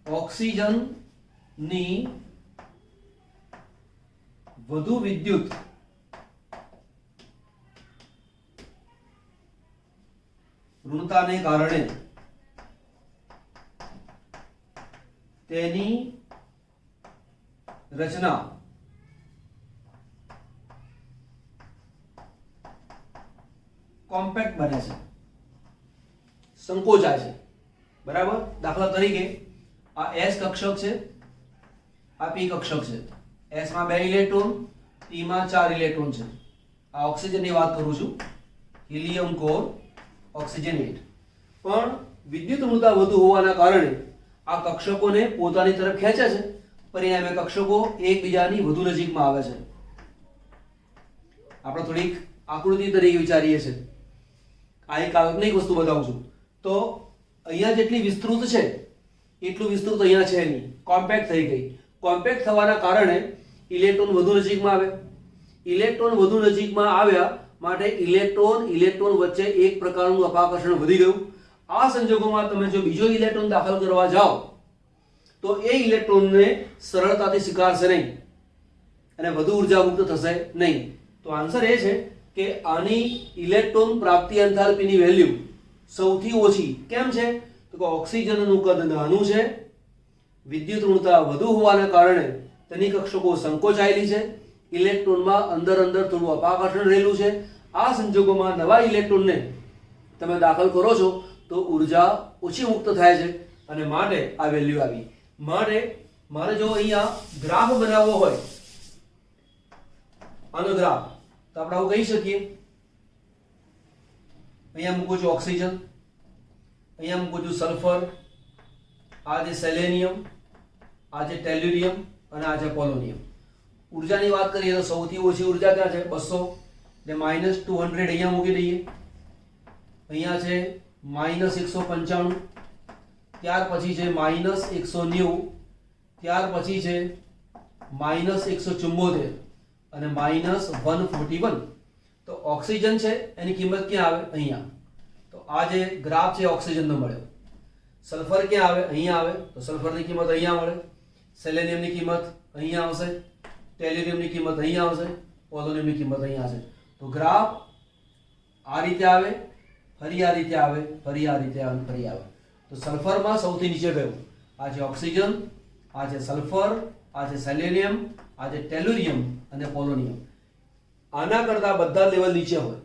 ઓક્સિજનની વધુ વિદ્યુત ઋણતાને કારણે તેની રચના કોમ્પેક્ટ બને છે, સંકોચાય છે. બરાબર? દાખલા તરીકે આ S કક્ષક છે, આ P કક્ષક છે. S માં 2 ઇલેક્ટ્રોન, P માં 4 ઇલેક્ટ્રોન છે. આ ઓક્સિજનની વાત કરું છું, હિલિયમ કોર ઓક્સિજનેટ. પણ વિદ્યુત ઋણતા વધુ હોવાના કારણે આ કક્ષકોને પોતાની તરફ ખેંચે છે. પરિણામે કક્ષકો એકબીજાની વધુ નજીકમાં આવે છે. આપણે થોડીક આકૃતિ તરીકે વિચારીએ છીએ. આ એક કાલ્પનિક વસ્તુ બતાવું છું. તો અહીંયા જેટલી વિસ્તૃત છે એટલું વિસ્તૃત અહીંયા છે નહીં, કોમ્પેક્ટ થઈ ગઈ. કોમ્પેક્ટ થવાના કારણે ઇલેક્ટ્રોન વધુ નજીકમાં આવે. ઇલેક્ટ્રોન વધુ નજીકમાં આવ્યા માટે ઇલેક્ટ્રોન વચ્ચે એક પ્રકારનું અપાકર્ષણ વધી ગયું. આ સંજોગોમાં તમે જો બીજો ઇલેક્ટ્રોન દાખલ કરવા જાઓ તો એ ઇલેક્ટ્રોનને સરળતાથી સ્વીકારશે નહીં અને વધુ ઉર્જા મુક્ત થશે નહીં. તો આન્સર એ છે કે આની ઇલેક્ટ્રોન પ્રાપ્તિ એન્થાલ્પીની વેલ્યુ સૌથી ઓછી. કેમ છે? તો કે ઓક્સિજનનું કદ નાનું છે, વિદ્યુત ઋણતા વધુ હોવાના કારણે તેની કક્ષકો સંકોચાયેલી છે, ઇલેક્ટ્રોનમાં અંદર થોડું અપાકર્ષણ રહેલું છે. આ સંજોગોમાં નવા ઇલેક્ટ્રોનને તમે દાખલ કરો છો તો ઉર્જા ઓછી મુક્ત થાય છે અને માટે આ વેલ્યુ આવી. માટે મારે જો અહીંયા ગ્રાફ બનાવવો હોય, આનો ગ્રાફ, તો આપણે આવું કહી શકીએ. અહીંયા મૂકું છું ઓક્સિજન, અહીંયા મૂકું છું સલ્ફર, આ જે સેલેનિયમ, આ જે ટેલ્યુરિયમ અને આ જે પોલોનિયમ. ઉર્જાની વાત કરીએ તો સૌથી ઓછી ઉર્જા ક્યાં છે? 200 ને -200 અહીંયા મૂકી દઈએ. અહીંયા છે -195, ત્યાર પછી છે -190, ત્યાર પછી છે -174 અને -141. તો ઓક્સિજન છે એની કિંમત ક્યાં આવે? અહીંયા. તો આ જે ગ્રાફ છે ઓક્સિજનનો મળ્યો. સલ્ફર ક્યાં આવે? અહીંયા આવે, તો સલ્ફરની કિંમત અહીંયા મળે. સેલેનિયમની કિંમત અહીંયા આવશે, ટેલ્યુરિયમની કિંમત અહીંયા આવશે, પોલોનિયમની કિંમત અહીંયા આવશે. તો ગ્રાફ આ રીતે આવે, ફરી આ રીતે આવે, ફરી આ રીતે આવે, ફરી આવે. તો સલ્ફરમાં સૌથી નીચે ગયું. આ છે ઓક્સિજન, આ છે સલ્ફર, આ છે સેલેનિયમ, આ છે ટેલ્યુરિયમ અને પોલોનિયમ. આના કરતાં બધા લેવલ નીચે હોય,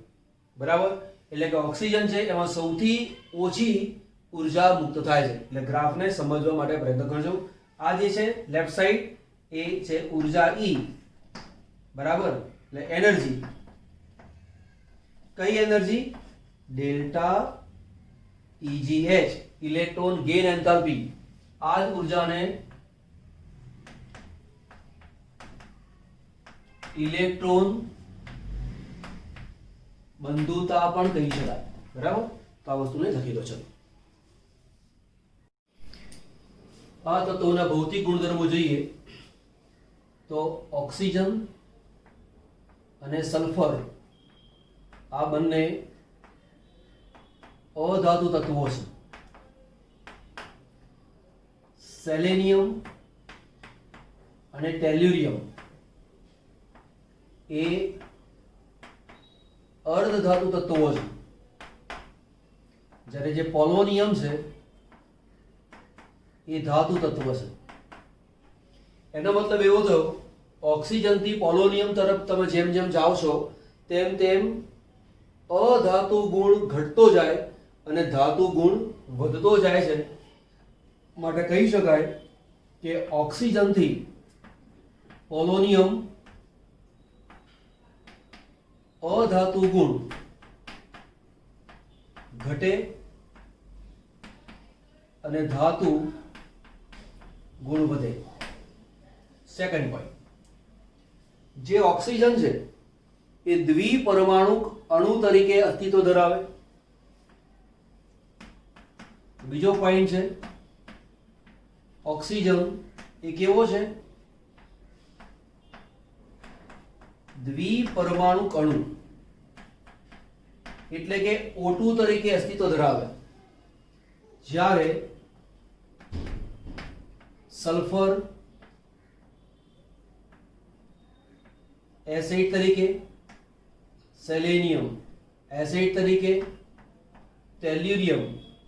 બરાબર. એટલે કે ઓક્સિજન છે એમાં સૌથી ઓછી ઉર્જા મુક્ત થાય છે. એટલે ગ્રાફને સમજવા માટે પ્રયત્ન કરજો. આ જે છે લેફ્ટ સાઈડ એ છે ઉર્જા E, બરાબર. એટલે એનર્જી, કઈ energy? Delta EGH, electron gain enthalpy. આ જ ઉર્જાને ઇલેક્ટ્રોન બંધુતા પણ કહી શકાય, બરાબર. તો આ વસ્તુને લખી દો. ચલો, આ તત્વોના ભૌતિક ગુણધર્મો જોઈએ તો ઓક્સિજન અને સલ્ફર આ બંને અધાતુ તત્વો છે. સેલેનિયમ અને ટેલ્યુરિયમ એ અર્ધધાતુ તત્વો છે, જ્યારે જે પોલોનિયમ છે એ ધાતુ તત્વ છે. એનો મતલબ એવો થયો, ઓક્સિજનથી પોલોનિયમ તરફ તમે જેમ જેમ જાઓ છો તેમ તેમ અધાતુ ગુણ ઘટતો જાય અને ધાતુ ગુણ વધતો જાય છે. માટે કહી શકાય કે ઓક્સિજનથી પોલોનિયમ અધાતુ ગુણ ઘટે અને ધાતુ ગુણ વધે. સેકન્ડ પોઈન્ટ, જે ઓક્સિજન છે એ દ્વિપરમાણુક અણુ તરીકે અસ્તિત્વ ધરાવે. બીજો પોઈન્ટ છે, ઓક્સિજન એ કેવો છે? દ્વિપરમાણુક અણુ, એટલે કે O2 તરીકે અસ્તિત્વ ધરાવે. જ્યારે સલ્ફર એસિડ તરીકે, સેલેનિયમ એસિડ તરીકે, ટેલ્યુરિયમ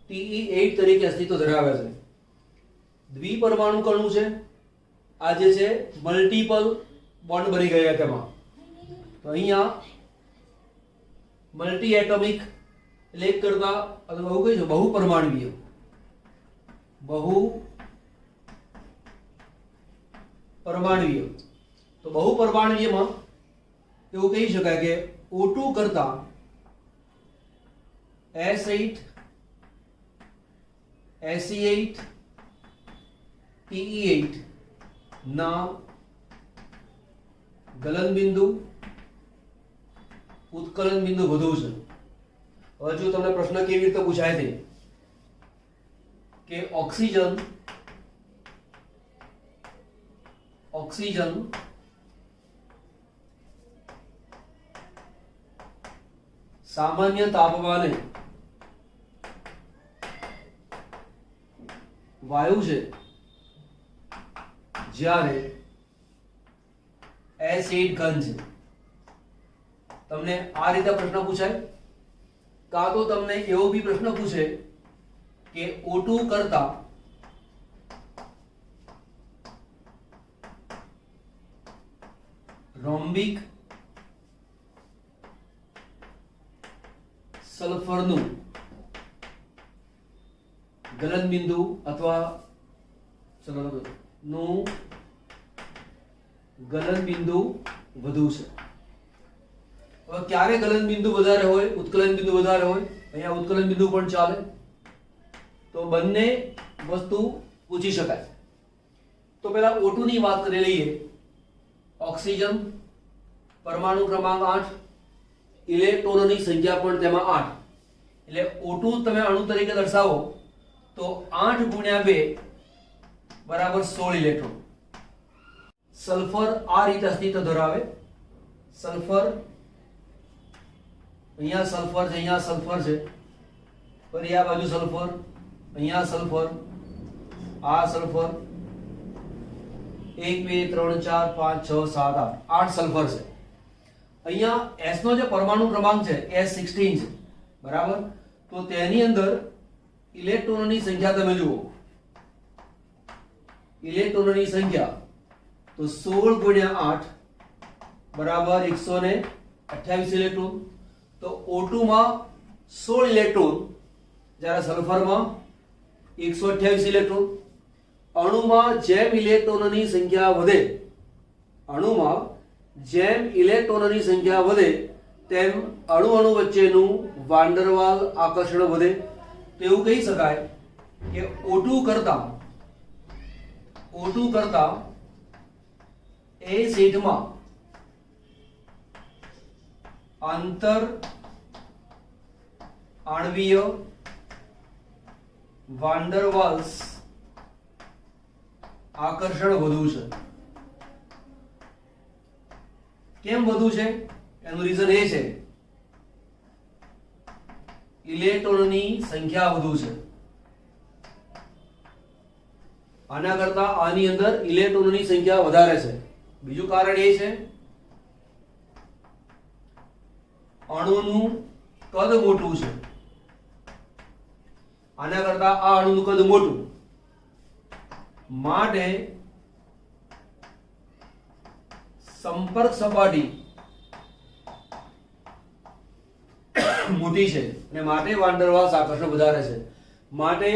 Te8 તરીકે અસ્તિત્વ ધરાવે છે. દ્વિપરમાણુક અણુ છે. આ જે છે મલ્ટિપલ બોન્ડ બની ગયા તેમાં. તો અહીંયા મલ્ટી એટોમિક એટલે એક કરતા અથવા બહુ કહીશું બહુપરમાણવીય, બહુપરમાણવીય. તો બહુપરમાણવીયમાં એવું કહી શકાય કે O2 કરતા S8 Se8 Te8 ના ગલન બિંદુ, ઉત્કલન બિંદુ વધુ છે. હવે જો તમને પ્રશ્ન કેવી રીતે પૂછાય છે કે ઓક્સિજન સામાન્ય તાપમાને વાયુ છે, જ્યારે S8 ઘન છે. તમને આ રીતે પ્રશ્ન પૂછાય, કાં તો તમને એવો બી પ્રશ્ન પૂછે કે O2 કરતા રોમ્બિક સલ્ફરનું ગલન બિંદુ અથવા નું ગલન બિંદુ વધુ છે. હવે ક્યારે ગલન બિંદુ વધારે હોય, ઉત્કલન બિંદુ વધારે હોય? અહીંયા ઉત્કલન બિંદુ પણ ચાલે. તો બંને વસ્તુ પૂછી શકાય. તો પહેલા O2 ની વાત કરી લઈએ. ઓક્સિજન પરમાણુ ક્રમાંક 8, ઇલેક્ટ્રોનોની સંખ્યા પણ તેમાં 8. એટલે O2 તમે અણુ તરીકે દર્શાવો તો 8 ગુણ્યા 2 બરાબર 16 ઇલેક્ટ્રોન. સલ્ફર આ રીતે અસ્તિત્વ ધરાવે. સલ્ફર અહીંયા સલ્ફર છે, અહીંયા સલ્ફર છે, ફરી આ બાજુ સલ્ફર, અહીંયા સલ્ફર, આ સલ્ફર 1 2 3 4 5 6 7 8 સલ્ફર છે. અહીંયા S નો જે પરમાણુ ક્રમાંક છે S16 છે, બરાબર. તો તેની અંદર ઇલેક્ટ્રોનની સંખ્યા તમે જુઓ, ઇલેક્ટ્રોનની સંખ્યા તો 16 ગુણ્યા 8 બરાબર 128 ઇલેક્ટ્રોન. તો O2 માં 16 ઇલેક્ટ્રોન, જ્યારે સલ્ફરમાં 128 ઇલેક્ટ્રોન. અણુમાં જેમ ઇલેક્ટ્રોનની સંખ્યા વધે, અણુમાં જેમ ઇલેક્ટ્રોનની સંખ્યા વધે તેમ અણુ વચ્ચેનું વાન ડર વાલ આકર્ષણ વધે. તો એવું કહી શકાય કે O2 કરતા A8 માં આંતર આણ્વીય વાન ડર વાલ્સ આકર્ષણ વધુ છે. કેમ વધુ છે? એનું રીઝન એ છે ઇલેક્ટ્રોનની સંખ્યા વધુ છે. આના કરતા આની અંદર ઇલેક્ટ્રોનની સંખ્યા વધારે છે. બીજું કારણ એ છે અણુનું કદ મોટું છે. આના કરતા આ અણુનું કદ મોટું, માટે સંપર્ક સપાટી મોટી છે અને માટે વાન ડર વાલ્સ આકર્ષણ વધારે છે. માટે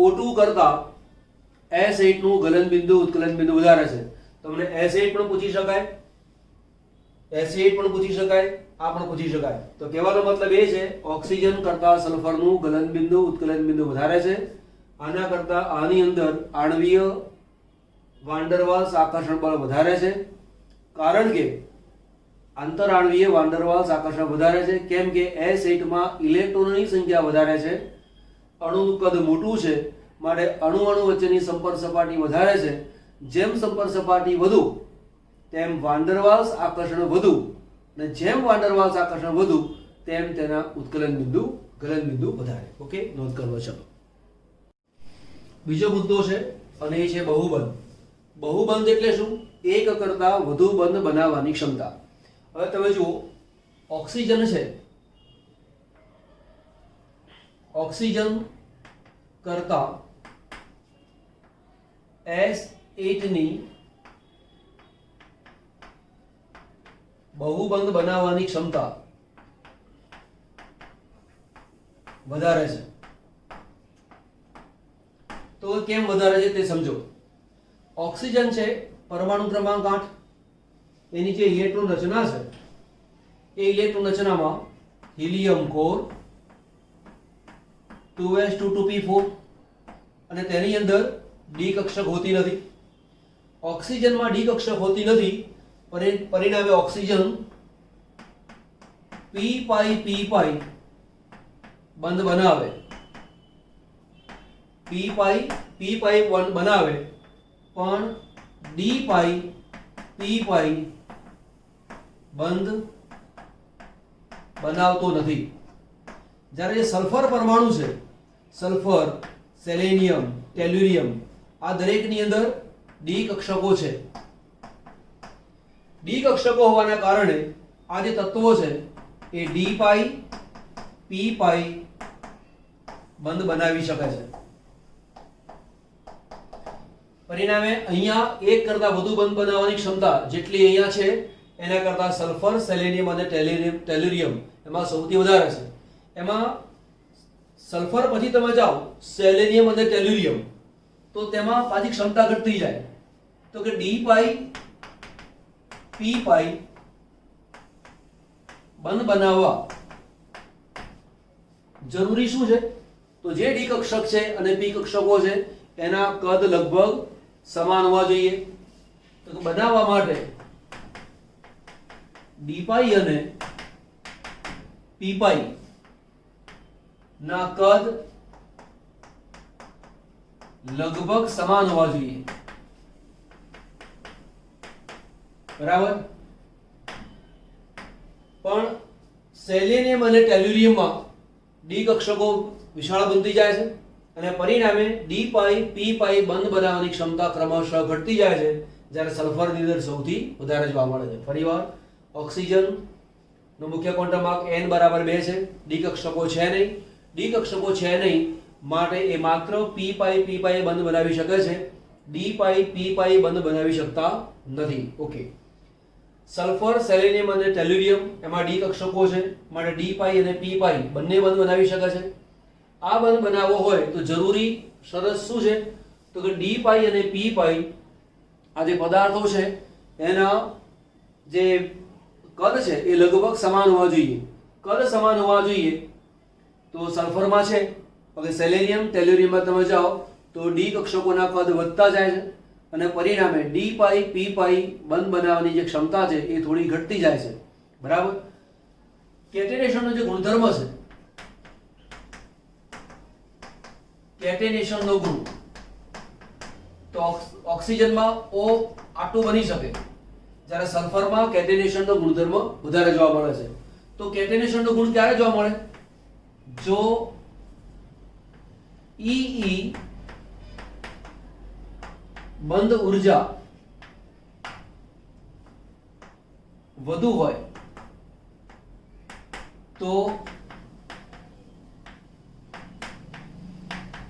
O2 કરતા S8 નું ગલન બિંદુ ઉત્કલન બિંદુ વધારે છે. તમને S8 પણ પૂછી શકાય, S8 પણ પૂછી શકાય, આ પણ પૂછી શકાય. તો કહેવાનો મતલબ એ છે ઓક્સિજન કરતા સલ્ફરનું ગલન બિંદુ ઉત્કલન બિંદુ વધારે છે. આના કરતા આની અંદર આણ્વીય વાન ડર વાલ્સ આકર્ષણ બળ વધારે છે, કારણ કે આંતરઆણ્વીય વાન ડર વાલ્સ આકર્ષણ વધારે છે. કેમ કે S8 માં ઇલેક્ટ્રોનની સંખ્યા વધારે છે, અણુનું કદ મોટું છે, માટે અણુ વચ્ચેની સંપર્ક સપાટી વધારે છે. જેમ સંપર્ક સપાટી વધુ તેમ વાન ડર વાલ્સ આકર્ષણ વધુ, અને જેમ વાન ડર વાલ્સ આકર્ષણ વધુ તેમ તેના ઉત્કલન બિંદુ ગલન બિંદુ વધારે. ઓકે, નોંધ કરો. ચલો, બીજો મુદ્દો છે અને એ છે બહુબંધ. બહુબંધ એટલે શું? એક કરતા વધુ બંધ બનાવવાની ક્ષમતા. હવે તમે જુઓ, ઓક્સિજન છે, ઓક્સિજન કરતા S8 ની બહુબંધ બનાવવાની ક્ષમતા વધારે છે. તો કેમ વધારે છે તે સમજો. ઓક્સિજન છે, પરમાણુ ક્રમાંક 8, એની જે ઇલેક્ટ્રોન રચના છે એ ઇલેક્ટ્રોન રચનામાં હિલિયમ કોર 2s2 અને તેની અંદર ડી કક્ષક હોતી નથી. ઓક્સિજનમાં ડી કક્ષક હોતી નથી, પરિણામે ઓક્સિજન p બંધ બનાવે, p બનાવે, પણ d p બંધ બનાવતો નથી. જ્યારે જે સલ્ફર પરમાણુ છે, સલ્ફર, સેલેનિયમ, ટેલ્યુરિયમ, આ દરેકની અંદર ડી કક્ષકો છે. ડી કક્ષકો હોવાના કારણે આ જે તત્વો છે એ d p બંધ બનાવી શકે છે. પરિણામે અહીંયા એક કરતા વધુ બંધ બનાવવાની ક્ષમતા જેટલી અહીંયા છે એના કરતા સલ્ફર, સેલેનિયમ અને ટેલ્યુરિયમ એમાં સૌથી વધારે છે. એમાં સલ્ફર પછી તમે જાઓ સેલેનિયમ અને ટેલ્યુરિયમ, તો તેમાં પાછી ક્ષમતા ઘટતી જાય. તો કે d p બંધ બનાવવા જરૂરી શું છે? તો જે ડી કક્ષક છે અને પી કક્ષકો છે એના કદ લગભગ સમાન હોવા જોઈએ. તો બનાવવા માટે d અને p ના કદ લગભગ સમાન હોવા જોઈએ. બરાબર. પણ સેલેનિયમ અને ટેલ્યુરિયમમાં ડી કક્ષકો વિશાળ બનતી જાય છે, અને પરિણામે ડી પાઈ પી પાઈ બંધ બનાવવાની ક્ષમતા ક્રમશઃ ઘટતી જાય છે, જ્યારે સલ્ફરની અંદર સૌથી વધારે જોવા મળે છે. ફરીવાર ઓક્સિજન નો મુખ્ય ક્વોન્ટમ માર્ક n બરાબર 2 છે. ડી કક્ષકો છે નહીં માટે એ માત્ર પી પાઈ બંધ બનાવી શકે છે, ડી પાઈ પી પાઈ બંધ બનાવી શકતા નથી. ઓકે, સલ્ફર, સેલેનિયમ અને ટેલ્યુરિયમ એમાં ડી કક્ષકો છે માટે ડી પાઈ અને પી પાઈ બંને બંધ બનાવી શકે છે. આ બંધ બનાવવો હોય તો જરૂરી શરત શું છે? તો કે ડી પાઈ અને પી પાઈ આ જે પદાર્થો છે એના જે કદ છે એ લગભગ સમાન હોવા જોઈએ. કદ સમાન હોવા જોઈએ તો સલ્ફરમાં છે. ઓકે, સેલેનિયમ, ટેલ્યુરિયમમાં તમે જાઓ તો ડી કક્ષકોના કદ વધતા જાય છે અને પરિણામે ડી પાઈ પી પાઈ બંધ બનાવવાની જે ક્ષમતા છે એ થોડી ઘટતી જાય છે. બરાબર. કેટેનેશનનો જે ગુણધર્મ છે, કેટેનેશનનો ગુણ, તો ઓક્સિજનમાં O આટલું બની શકે, જ્યારે સલ્ફરમાં કેટેનેશનનો ગુણધર્મ વધારે જોવા મળે છે. તો કેટેનેશનનો ગુણ ક્યારે જોવા મળે? જો E બંધ ઉર્જા વધુ હોય તો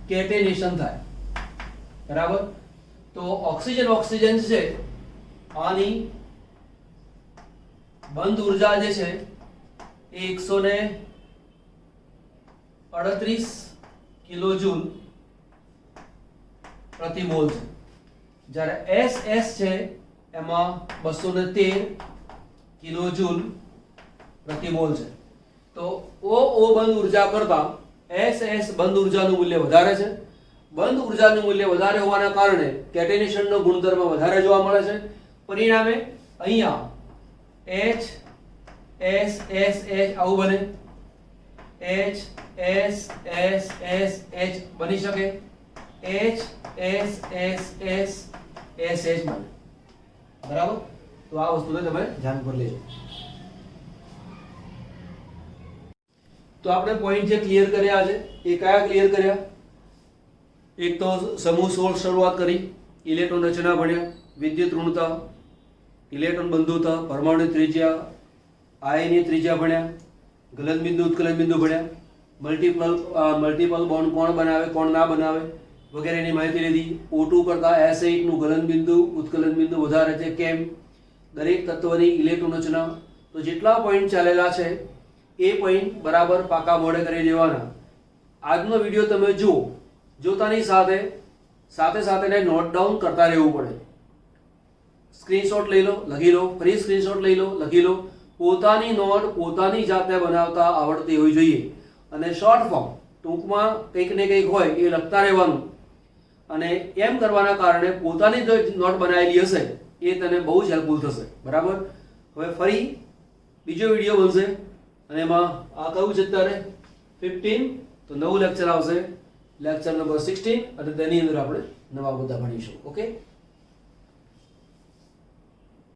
કેટેનેશન થાય. બરાબર. તો ઓક્સિજન છે આની બંધ ઉર્જા જે છે એ 138 કિલોજૂલ પ્રતિ મોલ છે, જ્યારે SS છે એમાં 213 કિલોજૂલ પ્રતિ મોલ છે. તો O બંધ ઉર્જા કરતા SS બંધ ઉર્જાનું મૂલ્ય વધારે છે. બંધ ઉર્જાનું મૂલ્ય વધારે હોવાના કારણે કેટેનેશનનો ગુણધર્મ વધારે જોવા મળે છે. પરિણામે અહીંયા HSSH આવું બને, HSSSH બની શકે, HSSSSH બને. બરાબર. તો આ વસ્તુને તમે ધ્યાન પર લેજો. તો આપણે પોઈન્ટ જે ક્લિયર કર્યા છે એ કયા ક્લિયર કર્યા? એક તો સમૂહ 16 શરૂઆત કરી, ઇલેક્ટ્રોન રચના ભણ્યા, વિદ્યુત ઋણતા, ઇલેક્ટ્રોન બંધુતા, પરમાણુ ત્રિજ્યા, આયનીય ત્રિજ્યા ભણ્યા, ગલન બિંદુ ઉત્કલન બિંદુ ભણ્યા, મલ્ટીપલ બોન્ડ કોણ બનાવે કોણ ના બનાવે વગેરેની માહિતી લીધી. O2 કરતા S8 નું ગલન બિંદુ ઉત્કલન બિંદુ વધારે છે કેમ? દરેક તત્વની ઇલેક્ટ્રોન રચના. તો જેટલા પોઈન્ટ ચાલેલા છે એ પોઈન્ટ બરાબર પાકા મોઢે કરી દેવાના. આજનો વિડીયો તમે જુઓ, જોતાની સાથે સાથે નોટ ડાઉન કરતા રહેવું પડે. સ્ક્રીનશોટ લઈ લો, લખી લો, ફરી સ્ક્રીનશોટ લઈ લો, લખી લો. પોતાની નોટ પોતાની જાતે બનાવતા આવડતી હોવી જોઈએ. અને શોર્ટ ફોર્મ ટૂંકમાં કંઈક ને કંઈક હોય એ લખતા રહેવાનું. અને એમ કરવાના કારણે પોતાની જો નોટ બનાવેલી હશે એ તને બહુ જ હેલ્પફુલ થશે. બરાબર. હવે ફરી બીજો વિડીયો બનશે અને એમાં આ કયું છે અત્યારે 15, તો નવું લેક્ચર આવશે, લેક્ચર નંબર 16, અને તેની અંદર આપણે નવા મુદ્દા ભણીશું. ઓકે.